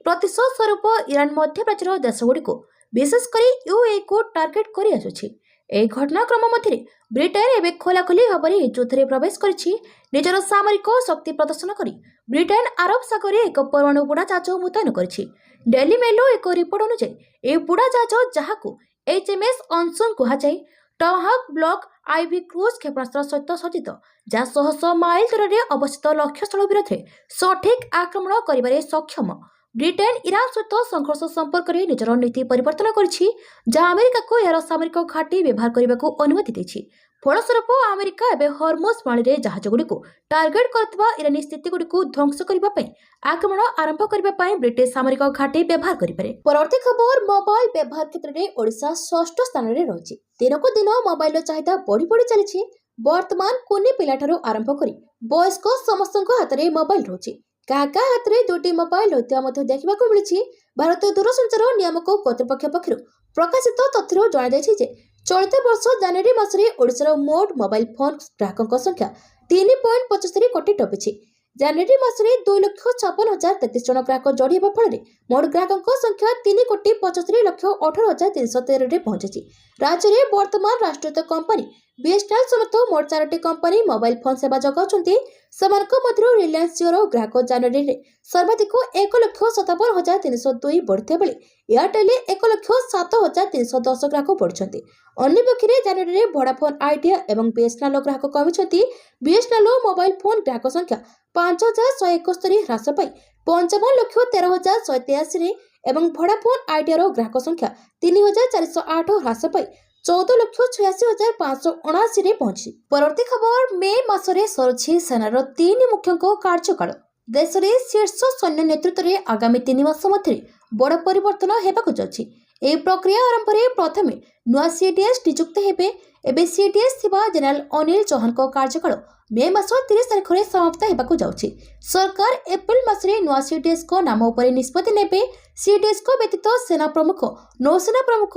A: ପ୍ରତିଶୋଧ ସ୍ୱରୂପ ଇରାନ ମଧ୍ୟପ୍ରାଚ୍ୟର ଦେଶଗୁଡ଼ିକୁ ବିଶେଷ କରି ୟୁଏଇକୁ ଟାର୍ଗେଟ କରି ଆସୁଛି। ଏହି ଘଟଣାକ୍ରମ ମଧ୍ୟରେ ବ୍ରିଟେନ୍ ଏବେ ଖୋଲାଖୋଲି ଭାବରେ ଏହି ଯୁଦ୍ଧରେ ପ୍ରବେଶ କରିଛି। ନିଜର ସାମରିକ ଶକ୍ତି ପ୍ରଦର୍ଶନ କରି ବ୍ରିଟେନ୍ ଆରବ ସାଗରରେ ଏକ ପରମାଣୁ ବୁଡ଼ା ଜାହାଜ ମୁତୟନ କରିଛି। ଡେଲି ମେଲର ଏକ ରିପୋର୍ଟ ଅନୁଯାୟୀ ଏହି ବୁଡ଼ା ଜାହାଜ ଯାହାକୁ HMS ଅନସୁନ୍ କୁହାଯାଏ ଟମାହାକ୍ ବ୍ଲକ୍ ଆଇଭି କ୍ରୁଜ୍ କ୍ଷେପଣାସ୍ତ୍ର ସହିତ ସଜ୍ଜିତ ଯାହା ଶହ ଶହ ମାଇଲ ଦୂରରେ ଅବସ୍ଥିତ ଲକ୍ଷ୍ୟସ୍ଥଳ ବିରୋଧରେ ସଠିକ୍ ଆକ୍ରମଣ କରିବାରେ ସକ୍ଷମ। ବ୍ରିଟେନ୍ ଇରାନ ସହିତ ସଂଘର୍ଷ ସମ୍ପର୍କରେ ନିଜର ନୀତି ପରିବର୍ତ୍ତନ କରିଛି ଯାହା ଆମେରିକାକୁ ଏହାର ସାମରିକ ଘାଟି ବ୍ୟବହାର କରିବାକୁ ଅନୁମତି ଦେଇଛି। ଫଳସ୍ୱରୂପ ଆମେରିକା ଏବେ ହର୍ମୁଜ ପ୍ରଣାଳୀରେ ଜାହାଜଗୁଡ଼ିକୁ ଟାର୍ଗେଟ କରୁଥିବା ଇରାନୀ ସ୍ଥିତିଗୁଡ଼ିକୁ ଧ୍ୱଂସ କରିବା ପାଇଁ ଆକ୍ରମଣ ଆରମ୍ଭ କରିବା ପାଇଁ ବ୍ରିଟିଶ ସାମରିକ ଘାଟି ବ୍ୟବହାର କରିପାରେ। ପରବର୍ତ୍ତୀ ଖବର ମୋବାଇଲ ବ୍ୟବହାର କ୍ଷେତ୍ରରେ ଓଡ଼ିଶା 6ଠ ସ୍ଥାନରେ ରହିଛି। ଦିନକୁ ଦିନ ମୋବାଇଲର ଚାହିଦା ବଢ଼ି ବଢ଼ି ଚାଲିଛି। ବର୍ତ୍ତମାନ କୁନି ପିଲାଠାରୁ ଆରମ୍ଭ କରି ବୟସ୍କ ସମସ୍ତଙ୍କ ହାତରେ ମୋବାଇଲ ରହୁଛି। କାହା କାହା ହାତରେ 2ଟି ମୋବାଇଲ ରହିଥିବା ମଧ୍ୟ ଦେଖିବାକୁ ମିଳିଛି। ଭାରତୀୟ ଦୂରସଞ୍ଚାର ନିୟାମକ କର୍ତ୍ତୃପକ୍ଷ ପକ୍ଷରୁ ପ୍ରକାଶିତ ତଥ୍ୟରୁ ଜଣାଯାଇଛି ଯେ ଚଳିତ ବର୍ଷ ଜାନୁଆରୀ ମାସରେ ଓଡ଼ିଶାର ମୋଟ ମୋବାଇଲ ଫୋନ୍ ଗ୍ରାହକଙ୍କ ସଂଖ୍ୟା 3.75 କୋଟି ଟପିଛି। ଜାନୁଆରୀ ମାସରେ 2,56,033 ଜଣ ଗ୍ରାହକ ଯୋଡ଼ି ହେବା ଫଳରେ ମୋଟ ଗ୍ରାହକଙ୍କ ସଂଖ୍ୟା 3,75,18,313ରେ ପହଞ୍ଚିଛି। ରାଜ୍ୟରେ ବର୍ତ୍ତମାନ ରାଷ୍ଟ୍ରାୟତ୍ତ କମ୍ପାନୀ ବିଏସ୍ଏନ୍ଏଲ୍ ସମେତ ମୋଟ 4ଟି କମ୍ପାନୀ ମୋବାଇଲ ଫୋନ୍ ସେବା ଯୋଗାଉଛନ୍ତି। ସେମାନଙ୍କ ମଧ୍ୟରୁ ରିଲାଏନ୍ସ ଜିଓର ଗ୍ରାହକ ଜାନୁଆରୀରେ ସର୍ବାଧିକ 1,57,302 ବଢ଼ିଥିବା ବେଳେ ଏୟାରଟେଲ୍ 1,07,310 ଗ୍ରାହକ ବଢ଼ିଛନ୍ତି। ଅନ୍ୟପକ୍ଷରେ ଜାନୁଆରୀରେ ଭୋଡାଫୋନ୍ ଆଇଡିଆ ଏବଂ ବିଏସ୍ଏନ୍ଏଲ୍ ଗ୍ରାହକ କମିଛନ୍ତି। ବିଏସ୍ଏନ୍ଏଲ୍ ମୋବାଇଲ ଫୋନ୍ ଗ୍ରାହକ ସଂଖ୍ୟା 5,171 ହ୍ରାସ ପାଇ 55,13,183ରେ ଏବଂ ଭୋଡାଫୋନ୍ ଆଇଡିଆର ଗ୍ରାହକ ସଂଖ୍ୟା 3,408 ହ୍ରାସ ପାଇ 14,86,579 ପହଞ୍ଚି। ପରବର୍ତ୍ତୀ ଖବର ମେ ମାସରେ ସରୁଛି ସେନାର 3 ମୁଖ୍ୟଙ୍କ କାର୍ଯ୍ୟକାଳ। ଦେଶରେ ଶୀର୍ଷ ସୈନ୍ୟ ନେତୃତ୍ୱରେ ଆଗାମୀ 3 ମାସ ମଧ୍ୟରେ ବଡ଼ ପରିବର୍ତ୍ତନ ହେବାକୁ ଯାଉଛି। ଏହି ପ୍ରକ୍ରିୟା ଆରମ୍ଭରେ ପ୍ରଥମେ ନୂଆ ସିଡିଏସ୍ ନିଯୁକ୍ତ ହେବେ। ଏବେ ସିଡିଏସ୍ ଥିବା ଜେନେରାଲ ଅନିଲ ଚୌହାନଙ୍କ କାର୍ଯ୍ୟକାଳ ମେ ମାସ 30 ତାରିଖରେ ସମାପ୍ତ ହେବାକୁ ଯାଉଛି। ସରକାର ଏପ୍ରିଲ ମାସରେ ନୂଆ ସିଡିଏସ୍ଙ୍କ ନାମ ଉପରେ ନିଷ୍ପତ୍ତି ନେବେ। ସିଡିଏସ୍ଙ୍କ ବ୍ୟତୀତ ସେନା ପ୍ରମୁଖ, ନୌସେନା ପ୍ରମୁଖ,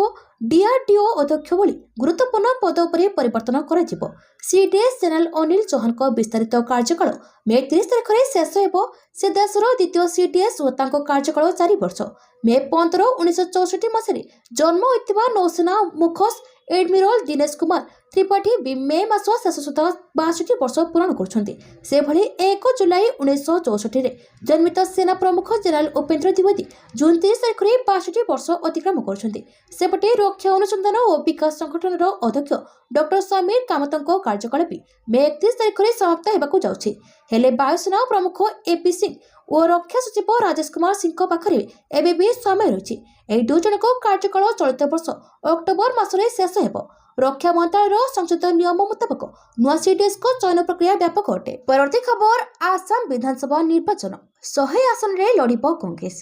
A: ଡିଆରଡିଓ ଅଧ୍ୟକ୍ଷ ଭଳି ଗୁରୁତ୍ୱପୂର୍ଣ୍ଣ ପଦ ଉପରେ ପରିବର୍ତ୍ତନ କରାଯିବ। ସିଡିଏସ୍ ଜେନେରାଲ ଅନିଲ ଚୌହାନଙ୍କ ବିସ୍ତାରିତ କାର୍ଯ୍ୟକାଳ ମେ 30 ତାରିଖରେ ଶେଷ ହେବ। ସେ ଦେଶର ଦ୍ୱିତୀୟ ସିଡିଏସ୍ ଓ ତାଙ୍କ କାର୍ଯ୍ୟକାଳ 4 ବର୍ଷ। ମେ 15, 1964 ମସିହାରେ ଜନ୍ମ ହୋଇଥିବା ନୌସେନା ମୁଖସ୍ ଏଡମିରାଲ ଦୀନେଶ କୁମାର ତ୍ରିପାଠୀ ମେ ମାସ ଶେଷ ସୁଦ୍ଧା 62 ବର୍ଷ ପୂରଣ କରୁଛନ୍ତି। ସେଭଳି 1 ଜୁଲାଇ 1964ରେ ଜନ୍ମିତ ସେନା ପ୍ରମୁଖ ଜେନେରାଲ ଉପେନ୍ଦ୍ର ଦ୍ୱିବେଦୀ ଜୁନ୍ 30 ତାରିଖରେ 62 ବର୍ଷ ଅତିକ୍ରମ କରୁଛନ୍ତି। ସେପଟେ ରକ୍ଷା ଅନୁସନ୍ଧାନ ଓ ବିକାଶ ସଂଗଠନର ଅଧ୍ୟକ୍ଷ ଡକ୍ଟର ସମୀର କାମତଙ୍କ କାର୍ଯ୍ୟକାଳ ବି ମେ 31 ତାରିଖରେ ସମାପ୍ତ ହେବାକୁ ଯାଉଛି। ହେଲେ ବାୟୁସେନା ପ୍ରମୁଖ ଏପି ସିଂହ ଓ ରକ୍ଷା ସଚିବ ରାଜେଶ କୁମାର ସିଂହଙ୍କ ପାଖରେ ଏବେ ବି ସମୟ ରହିଛି। ଏହି 2 ଜଣଙ୍କ କାର୍ଯ୍ୟକାଳ ଚଳିତ ବର୍ଷ ଅକ୍ଟୋବର ମାସରେ ଶେଷ ହେବ। ରକ୍ଷା ମନ୍ତ୍ରଣାଳୟର ସଂଶୋଧିତ ନିୟମ ମୁତାବକ ନୂଆ ସିଡିଏସ୍ଙ୍କ ଚୟନ ପ୍ରକ୍ରିୟା ବ୍ୟାପକ ଅଟେ। ପରବର୍ତ୍ତୀ ଖବର ଆସାମ ବିଧାନସଭା ନିର୍ବାଚନ 100 ଆସନରେ ଲଢ଼ିବ କଂଗ୍ରେସ।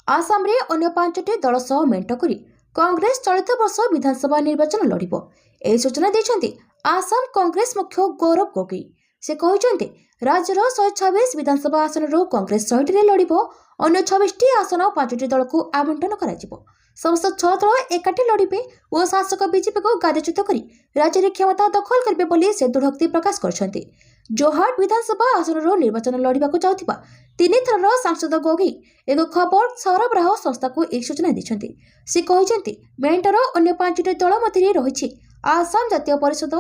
A: ଆସାମରେ ଅନ୍ୟ 5ଟି ଦଳ ସହ ମେଣ୍ଟ କରି କଂଗ୍ରେସ ଚଳିତ ବର୍ଷ ବିଧାନସଭା ନିର୍ବାଚନ ଲଢ଼ିବ। ଏହି ସୂଚନା ଦେଇଛନ୍ତି ଆସାମ କଂଗ୍ରେସ ମୁଖ୍ୟ ଗୌରବ ଗୋଗୋଇ। ସେ କହିଛନ୍ତି ରାଜ୍ୟର 126 ବିଧାନସଭା ଆସନରୁ କଂଗ୍ରେସ 100ଟିରେ ଲଢ଼ିବ। ଅନ୍ୟ 26ଟି ଆସନ 5ଟି ଦଳକୁ ଆବଣ୍ଟନ କରାଯିବ। ସମସ୍ତ 6 ଦଳ ଏକାଠି ଲଢ଼ିବେ ଓ ଶାସକ ବିଜେପିକୁ ଗାଦିଚ୍ୟୁତ କରି ରାଜ୍ୟରେ କ୍ଷମତା ଦଖଲ କରିବେ ବୋଲି ସେ ଦୃଢ଼ୋକ୍ତି ପ୍ରକାଶ କରିଛନ୍ତି। ଜୋହାଟ ବିଧାନସଭା ଆସନରୁ ନିର୍ବାଚନ ଲଢ଼ିବାକୁ ଯାଉଥିବା 3 ଥରର ସାଂସଦ ଗୋଗୋଇ ଏକ ଖବର ସରବରାହ ସଂସ୍ଥାକୁ ଏହି ସୂଚନା ଦେଇଛନ୍ତି। ସେ କହିଛନ୍ତି ମେଣ୍ଟର ଅନ୍ୟ 5ଟି ଦଳ ମଧ୍ୟରେ ରହିଛି ଆସାମ ଜାତୀୟ ପରିଷଦ,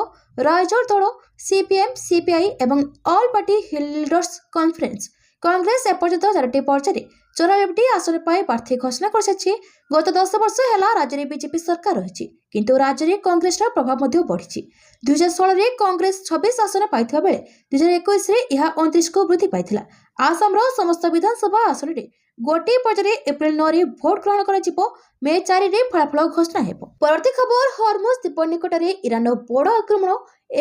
A: ରାଇଜୋର ଦଳ, ସିପିଏମ୍, ସିପିଆଇ ଏବଂ all party leaders conference. Congress ଏପର୍ଯ୍ୟନ୍ତ 4ଟି ପର୍ଯ୍ୟାୟରେ 94ଟି ଆସନ ପାଇଁ ପ୍ରାର୍ଥୀ ଘୋଷଣା କରିସାରିଛି। ଗତ 10 ବର୍ଷ ହେଲା ରାଜ୍ୟରେ ବିଜେପି ସରକାର ରହିଛି, କିନ୍ତୁ ରାଜ୍ୟରେ କଂଗ୍ରେସର ପ୍ରଭାବ ମଧ୍ୟ ବଢ଼ିଛି। 2016ରେ କଂଗ୍ରେସ 26 ଆସନ ପାଇଥିବା ବେଳେ 2021ରେ ଏହା 29କୁ ବୃଦ୍ଧି ପାଇଥିଲା। ଆସାମର ସମସ୍ତ ବିଧାନସଭା ଆସନରେ ଗୋଟିଏ ପର୍ଯ୍ୟାୟରେ ଏପ୍ରିଲ 9ରେ ଭୋଟ ଗ୍ରହଣ କରାଯିବ। ମେ 4ରେ ଫଳାଫଳ ଘୋଷଣା ହେବ। ପରବର୍ତ୍ତୀ ଖବର ହରମୁଜ ଦ୍ୱୀପ ନିକଟରେ ଇରାନର ବଡ଼ ଆକ୍ରମଣ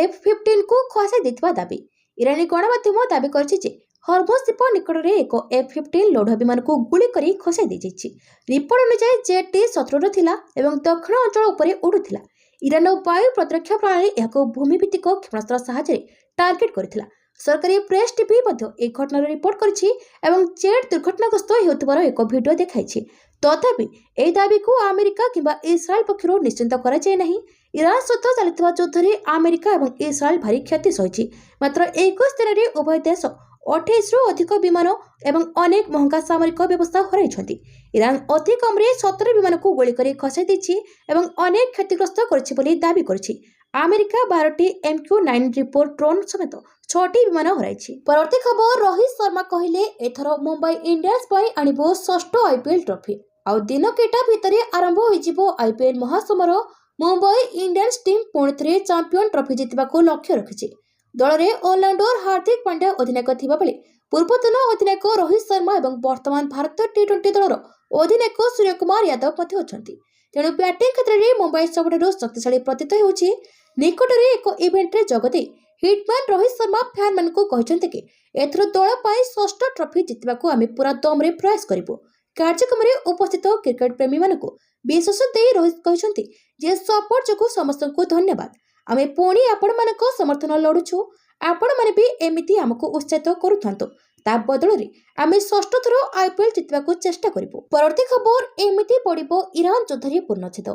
A: F-15କୁ ଖସାଇ ଦେଇଥିବା ଦାବି। ଇରାନୀ ଗଣମାଧ୍ୟମ ଦାବି କରିଛି ଯେ ହରମୁଜ ଦ୍ୱୀପ ନିକଟରେ ଏକ F-15 ଲଢୁଆ ବିମାନକୁ ଗୁଳି କରି ଖସାଇ ଦେଇଯାଇଛି। ରିପୋର୍ଟ ଅନୁଯାୟୀ ଜେଟ୍ଟି ଶତ୍ରୁର ଥିଲା ଏବଂ ଦକ୍ଷିଣ ଅଞ୍ଚଳ ଉପରେ ଉଡୁଥିଲା। ଇରାନର ବାୟୁ ପ୍ରତିରକ୍ଷା ପ୍ରଣାଳୀ ଏହାକୁ ଭୂମିଭିତ୍ତିକ କ୍ଷେପଣାସ୍ତ୍ର ସାହାଯ୍ୟରେ ଟାର୍ଗେଟ କରିଥିଲା। ସରକାରୀ ପ୍ରେସ୍ ଟିଭି ମଧ୍ୟ ଏହି ଘଟଣାର ରିପୋର୍ଟ କରିଛି ଏବଂ ଜେଟ୍ ଦୁର୍ଘଟଣାଗ୍ରସ୍ତ ହେଉଥିବାର ଏକ ଭିଡିଓ ଦେଖାଇଛି। ତଥାପି ଏହି ଦାବିକୁ ଆମେରିକା କିମ୍ବା ଇସ୍ରାଏଲ ପକ୍ଷରୁ ନିଶ୍ଚିତ କରାଯାଇ ନାହିଁ। ଇରାନ ସହିତ ଚାଲିଥିବା ଯୁଦ୍ଧରେ ଆମେରିକା ଏବଂ ଇସ୍ରାଏଲ ଭାରି କ୍ଷତି ସହିଛି। ମାତ୍ର 21 ଦିନରେ ଉଭୟ ଦେଶ 28ରୁ ଅଧିକ ବିମାନ ଏବଂ ଅନେକ ମହଙ୍ଗା ସାମରିକ ବ୍ୟବସ୍ଥା ହରାଇଛନ୍ତି। ଇରାନ ଅତି କମ୍ରେ 17 ବିମାନକୁ ଗୁଳି କରି ଖସାଇ ଦେଇଛି ଏବଂ ଅନେକ କ୍ଷତିଗ୍ରସ୍ତ କରିଛି ବୋଲି ଦାବି କରିଛି। ଆମେରିକା 12ଟି MQ-9 ରିପୋର୍ଟ ଡ୍ରୋନ୍ ସମେତ 6ଟି ବିମାନ ହରାଇଛି। ପରବର୍ତ୍ତୀ ଖବର ରୋହିତ ଶର୍ମା କହିଲେ ଏଥର ମୁମ୍ବାଇ ଇଣ୍ଡିଆନ୍ସ ପାଇଁ ଆଣିବ 6ଠ IPL ଟ୍ରଫି। ଆଉ ଦିନ କେଇଟା ଭିତରେ ଆରମ୍ଭ ହୋଇଯିବ IPL ମହାସମର। ମୁମ୍ବାଇ ଇଣ୍ଡିଆନ୍ସ ଟିମ୍ ପୁଣି ଥରେ ଚାମ୍ପିୟନ ଟ୍ରଫି ଜିତିବାକୁ ଲକ୍ଷ୍ୟ ରଖିଛି। ଦଳରେ ଅଲରାଉଣ୍ଡର ହାର୍ଦ୍ଦିକ ପାଣ୍ଡ୍ୟା ଅଧିନାୟକ ଥିବାବେଳେ ପୂର୍ବତନ ଅଧିନାୟକ ରୋହିତ ଶର୍ମା ଏବଂ ବର୍ତ୍ତମାନ ଭାରତୀୟ T20 ଦଳର ଅଧିନାୟକ ସୂର୍ଯ୍ୟକୁମାର ୟାଦବ ମଧ୍ୟ ଅଛନ୍ତି। ତେଣୁ ବ୍ୟାଟିଂ କ୍ଷେତ୍ରରେ ମୁମ୍ବାଇ ସବୁଠାରୁ ଶକ୍ତିଶାଳୀ ପ୍ରତୀତ ହେଉଛି। ନିକଟରେ ଏକ ଇଭେଣ୍ଟରେ ଯୋଗଦେଇ ହିଟମ୍ୟାନ୍ ରୋହିତ ଶର୍ମା ଫ୍ୟାନ୍ମାନଙ୍କୁ କହିଛନ୍ତି କି ଏଥର ଦଳ ପାଇଁ 6ଠ ଟ୍ରଫି ଜିତିବାକୁ ଆମେ ପୁରା ଦମରେ ପ୍ରୟାସ କରିବୁ। କାର୍ଯ୍ୟକ୍ରମରେ ଉପସ୍ଥିତ କ୍ରିକେଟ ପ୍ରେମୀମାନଙ୍କୁ ବିଶ୍ୱାସ ଦେଇ ରୋହିତ କହିଛନ୍ତି ଯେ ସପୋର୍ଟ ଯୋଗୁଁ ସମସ୍ତଙ୍କୁ ଧନ୍ୟବାଦ। ଆମେ ପୁଣି ଆପଣମାନଙ୍କ ସମର୍ଥନ ଲୋଡୁଛୁ। ଆପଣମାନେ ବି ଏମିତି ଆମକୁ ଉତ୍ସାହିତ କରୁଥାନ୍ତୁ। ତା ବଦଳରେ ଆମେ 6ଠ ଥର IPL ଜିତିବାକୁ ଚେଷ୍ଟା କରିବୁ। ପରବର୍ତ୍ତୀ ଖବର ଏମିତି ପଡ଼ିବ ଇରାନ ଯୁଦ୍ଧରେ ପୂର୍ଣ୍ଣଚ୍ଛେଦ।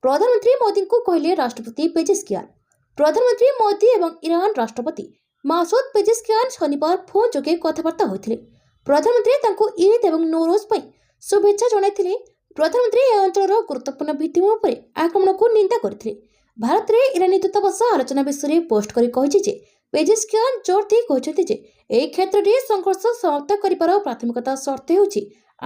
A: ପ୍ରଧାନମନ୍ତ୍ରୀ ମୋଦିଙ୍କୁ କହିଲେ ରାଷ୍ଟ୍ରପତି ପେଜେସ୍କିଆନ। ପ୍ରଧାନମନ୍ତ୍ରୀ ମୋଦି ଏବଂ ଇରାନ ରାଷ୍ଟ୍ରପତି ମାସୁଦ ପେଜେସ୍କିଆନ ଶନିବାର ଫୋନ୍ ଯୋଗେ କଥାବାର୍ତ୍ତା ହୋଇଥିଲେ। ପ୍ରଧାନମନ୍ତ୍ରୀ ତାଙ୍କୁ ଇଦ୍ ଏବଂ ନୌରୋଜ ପାଇଁ ଶୁଭେଚ୍ଛା ଜଣାଇଥିଲେ। ପ୍ରଧାନମନ୍ତ୍ରୀ ଏ ଅଞ୍ଚଳର ଗୁରୁତ୍ୱପୂର୍ଣ୍ଣ ଭିତ୍ତିଭୂମି ଉପରେ ଆକ୍ରମଣକୁ ନିନ୍ଦା କରିଥିଲେ। ଭାରତରେ ଇରାନୀ ଦୂତାବାସ ଆଲୋଚନା ବିଷୟରେ ପୋଷ୍ଟ କରି କହିଛି ଯେ ପେଜେସ୍କିଆନ ଜୋର ଦେଇ କହିଛନ୍ତି ଯେ ଏହି କ୍ଷେତ୍ରରେ ସଂଘର୍ଷ ସମାପ୍ତ କରିବାର ପ୍ରାଥମିକତା ସର୍ତ୍ତ ହେଉଛି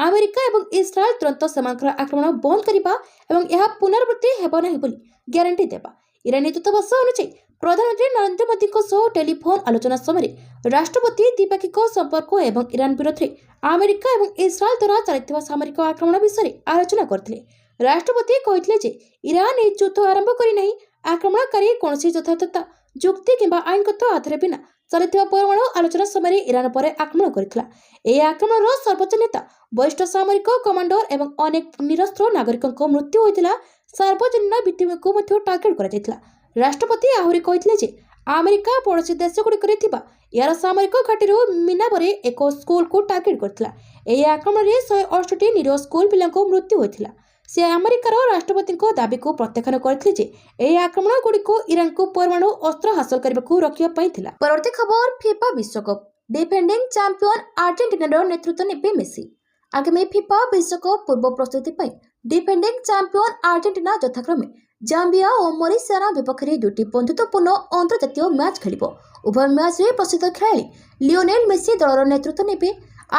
A: ଆମେରିକା ଏବଂ ଇସ୍ରାଏଲ ତୁରନ୍ତ ସେମାନଙ୍କର ଆକ୍ରମଣ ବନ୍ଦ କରିବା ଏବଂ ଏହା ପୁନରାବୃତ୍ତି ହେବ ନାହିଁ ବୋଲି ଗ୍ୟାରେଣ୍ଟି ଦେବା। ଇରାନୀ ଦୂତାବାସ ଅନୁଯାୟୀ ପ୍ରଧାନମନ୍ତ୍ରୀ ନରେନ୍ଦ୍ର ମୋଦିଙ୍କ ସହ ଟେଲିଫୋନ ଆଲୋଚନା ସମୟରେ ରାଷ୍ଟ୍ରପତି ଦ୍ୱିପାକ୍ଷିକ ସମ୍ପର୍କ ଏବଂ ଇରାନ ବିରୋଧରେ ଆମେରିକା ଏବଂ ଇସ୍ରାଏଲ ଦ୍ୱାରା ଚାଲିଥିବା ସାମରିକ ଆକ୍ରମଣ ବିଷୟରେ ଆଲୋଚନା କରିଥିଲେ। ରାଷ୍ଟ୍ରପତି କହିଥିଲେ ଯେ ଇରାନ ଏହି ଯୁଦ୍ଧ ଆରମ୍ଭ କରିନାହିଁ। ଆକ୍ରମଣକାରୀ କୌଣସି ଯଥାର୍ଥତା ଯୁକ୍ତି କିମ୍ବା ଆଇନଗତ ଆଧାର ବିନା ଚାଲିଥିବା ପରମାଣୁ ଆଲୋଚନା ସମୟରେ ଇରାନ ପରେ ଆକ୍ରମଣ କରିଥିଲା। ଏହି ଆକ୍ରମଣର ସର୍ବୋଚ୍ଚ ନେତା, ବରିଷ୍ଠ ସାମରିକ କମାଣ୍ଡର ଏବଂ ଅନେକ ନିରସ୍ତ୍ର ନାଗରିକଙ୍କ ମୃତ୍ୟୁ ହୋଇଥିଲା। ସାର୍ବଜନୀନ ଭିତ୍ତିଭୂମିକୁ ମଧ୍ୟ ଟାର୍ଗେଟ କରାଯାଇଥିଲା। ରାଷ୍ଟ୍ରପତି ଆହୁରି କହିଥିଲେ ଯେ ଆମେରିକା ପଡ଼ୋଶୀ ଦେଶଗୁଡ଼ିକରେ ଥିବା ଏହାର ସାମରିକ ଘାଟିରୁ ମିନାବରେ ଏକ ସ୍କୁଲକୁ ଟାର୍ଗେଟ କରିଥିଲା। ଏହି ଆକ୍ରମଣରେ 168 ନିରୀହ ସ୍କୁଲ ପିଲାଙ୍କ ମୃତ୍ୟୁ ହୋଇଥିଲା। ସେ ଆମେରିକାର ରାଷ୍ଟ୍ରପତିଙ୍କ ଦାବିକୁ ପ୍ରତ୍ୟାଖ୍ୟାନ କରିଥିଲେ ଯେ ଏହି ଆକ୍ରମଣଗୁଡ଼ିକୁ ଇରାନକୁ ପରମାଣୁ ଅସ୍ତ୍ର ହାସଲ କରିବାକୁ ରୋକିବା ପାଇଁ ଥିଲା। ପରବର୍ତ୍ତୀ ଖବର, ଫିଫା ବିଶ୍ୱକପ ଡିଫେଣ୍ଡିଂ ଚାମ୍ପିୟନ ଆର୍ଜେଣ୍ଟିନାର ନେତୃତ୍ୱ ନେବେ ମେସି। ଆଗାମୀ ଫିଫା ବିଶ୍ୱକପ ପୂର୍ବ ପ୍ରସ୍ତୁତି ପାଇଁ ଡିଫେଣ୍ଡିଂ ଚାମ୍ପିୟନ ଆର୍ଜେଣ୍ଟିନା ଯଥାକ୍ରମେ ଜାମ୍ବିଆ ଓ ମରିସିଆନା ବିପକ୍ଷରେ ଦୁଇଟି ବନ୍ଧୁତ୍ୱପୂର୍ଣ୍ଣ ଅନ୍ତର୍ଜାତୀୟ ମ୍ୟାଚ୍ ଖେଳିବ। ଉଭୟ ମ୍ୟାଚ୍ରେ ପ୍ରସିଦ୍ଧ ଖେଳାଳି ଲିଓନେଲ ମେସି ଦଳର ନେତୃତ୍ୱ ନେବେ।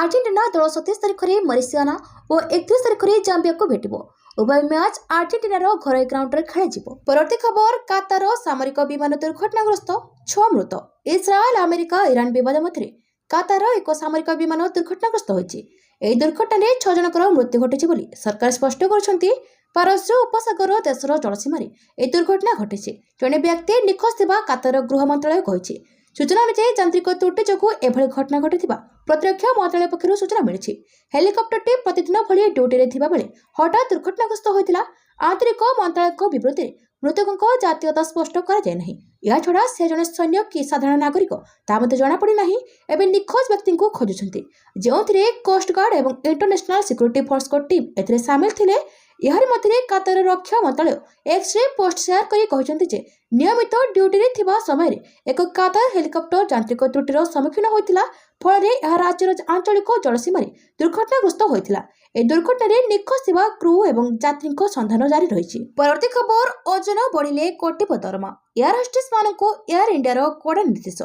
A: ଆର୍ଜେଣ୍ଟିନା ଦଳ 27 ତାରିଖରେ ମରିସିଆନା ଓ 31 ତାରିଖରେ ଜାମ୍ବିଆକୁ ଭେଟିବ। ଉଭୟ ମ୍ୟାଚ୍ ଆର୍ଜେଣ୍ଟିନାର ଘରୋଇ ଗ୍ରାଉଣ୍ଡରେ ଖେଳାଯିବ। ପରବର୍ତ୍ତୀ ଖବର, କାତାର ସାମରିକ ବିମାନ ଦୁର୍ଘଟଣାଗ୍ରସ୍ତ, 6 ମୃତ। ଇସ୍ରାଏଲ ଆମେରିକା ଇରାନ ବିବାଦ ମଧ୍ୟରେ କାତାର ଏକ ସାମରିକ ବିମାନ ଦୁର୍ଘଟଣାଗ୍ରସ୍ତ ହୋଇଛି। ଏହି ଦୁର୍ଘଟଣାରେ 6 ଜଣଙ୍କର ମୃତ୍ୟୁ ଘଟିଛି ବୋଲି ସରକାର ସ୍ପଷ୍ଟ କରିଛନ୍ତି। ପାରସ୍ୟ ଉପସାଗର ଦେଶର ଜଳସୀମାରେ ଏହି ଦୁର୍ଘଟଣା ଘଟିଛି। ଜଣେ ବ୍ୟକ୍ତି ନିଖୋଜ ଥିବା କାତାର ଗୃହ ମନ୍ତ୍ରଣାଳୟ କହିଛି। ସୂଚନା ଅନୁଯାୟୀ ଯାନ୍ତ୍ରିକ ତ୍ରୁଟି ଯୋଗୁଁ ଏଭଳି ଘଟଣା ଘଟିଥିବା ପ୍ରତିରକ୍ଷା ମନ୍ତ୍ରଣାଳୟ ପକ୍ଷରୁ ସୂଚନା ମିଳିଛି। ହେଲିକପ୍ଟରଟି ପ୍ରତିଦିନ ଭଳି ଡ୍ୟୁଟିରେ ଥିବାବେଳେ ହଠାତ୍ ଦୁର୍ଘଟଣାଗ୍ରସ୍ତ ହୋଇଥିଲା। ଆନ୍ତରିକ ମନ୍ତ୍ରଣାଳୟଙ୍କ ବିବୃତ୍ତିରେ ମୃତକଙ୍କ ଜାତୀୟତା ସ୍ପଷ୍ଟ କରାଯାଇ ନାହିଁ। ଏହାଛଡ଼ା ସେ ଜଣେ ସୈନ୍ୟ କି ସାଧାରଣ ନାଗରିକ ତାହା ମଧ୍ୟ ଜଣାପଡ଼ି ନାହିଁ। ଏବେ ନିଖୋଜ ବ୍ୟକ୍ତିଙ୍କୁ ଖୋଜୁଛନ୍ତି, ଯେଉଁଥିରେ କୋଷ୍ଟଗାର୍ଡ ଏବଂ ଇଣ୍ଟରନ୍ୟାସନାଲ ସିକ୍ୟୁରିଟି ଫୋର୍ସଙ୍କ ଟିମ୍ ଏଥିରେ ସାମିଲ ଥିଲେ। ଏହାରି ମଧ୍ୟରେ କାତାର ରକ୍ଷା ମନ୍ତ୍ରଣାଳୟ ଏକ୍ସରେ ପୋଷ୍ଟ ସେୟାର କରି କହିଛନ୍ତି ଯେ ନିୟମିତ ଡ୍ୟୁଟିରେ ଥିବା ସମୟରେ ଏକ କାତାର ହେଲିକପ୍ଟର ଯାନ୍ତ୍ରିକ ତ୍ରୁଟିର ସମ୍ମୁଖୀନ ହୋଇଥିଲା, ଫଳରେ ଏହା ରାଜ୍ୟର ଆଞ୍ଚଳିକ ଜଳସୀମାରେ ଦୁର୍ଘଟଣାଗ୍ରସ୍ତ ହୋଇଥିଲା। ଏହି ଦୁର୍ଘଟଣାରେ ନିଖୋଜ ଥିବା କ୍ରୁ ଏବଂ ଯାତ୍ରୀଙ୍କ ସନ୍ଧାନ ଜାରି ରହିଛି। ପରବର୍ତ୍ତୀ ଖବର, ଓଜନ ବଢ଼ିଲେ କଟିବ ଦରମା, ଏୟାର ହୋଷ୍ଟେସମାନଙ୍କୁ ଏୟାର ଇଣ୍ଡିଆର କଡ଼ା ନିର୍ଦ୍ଦେଶ।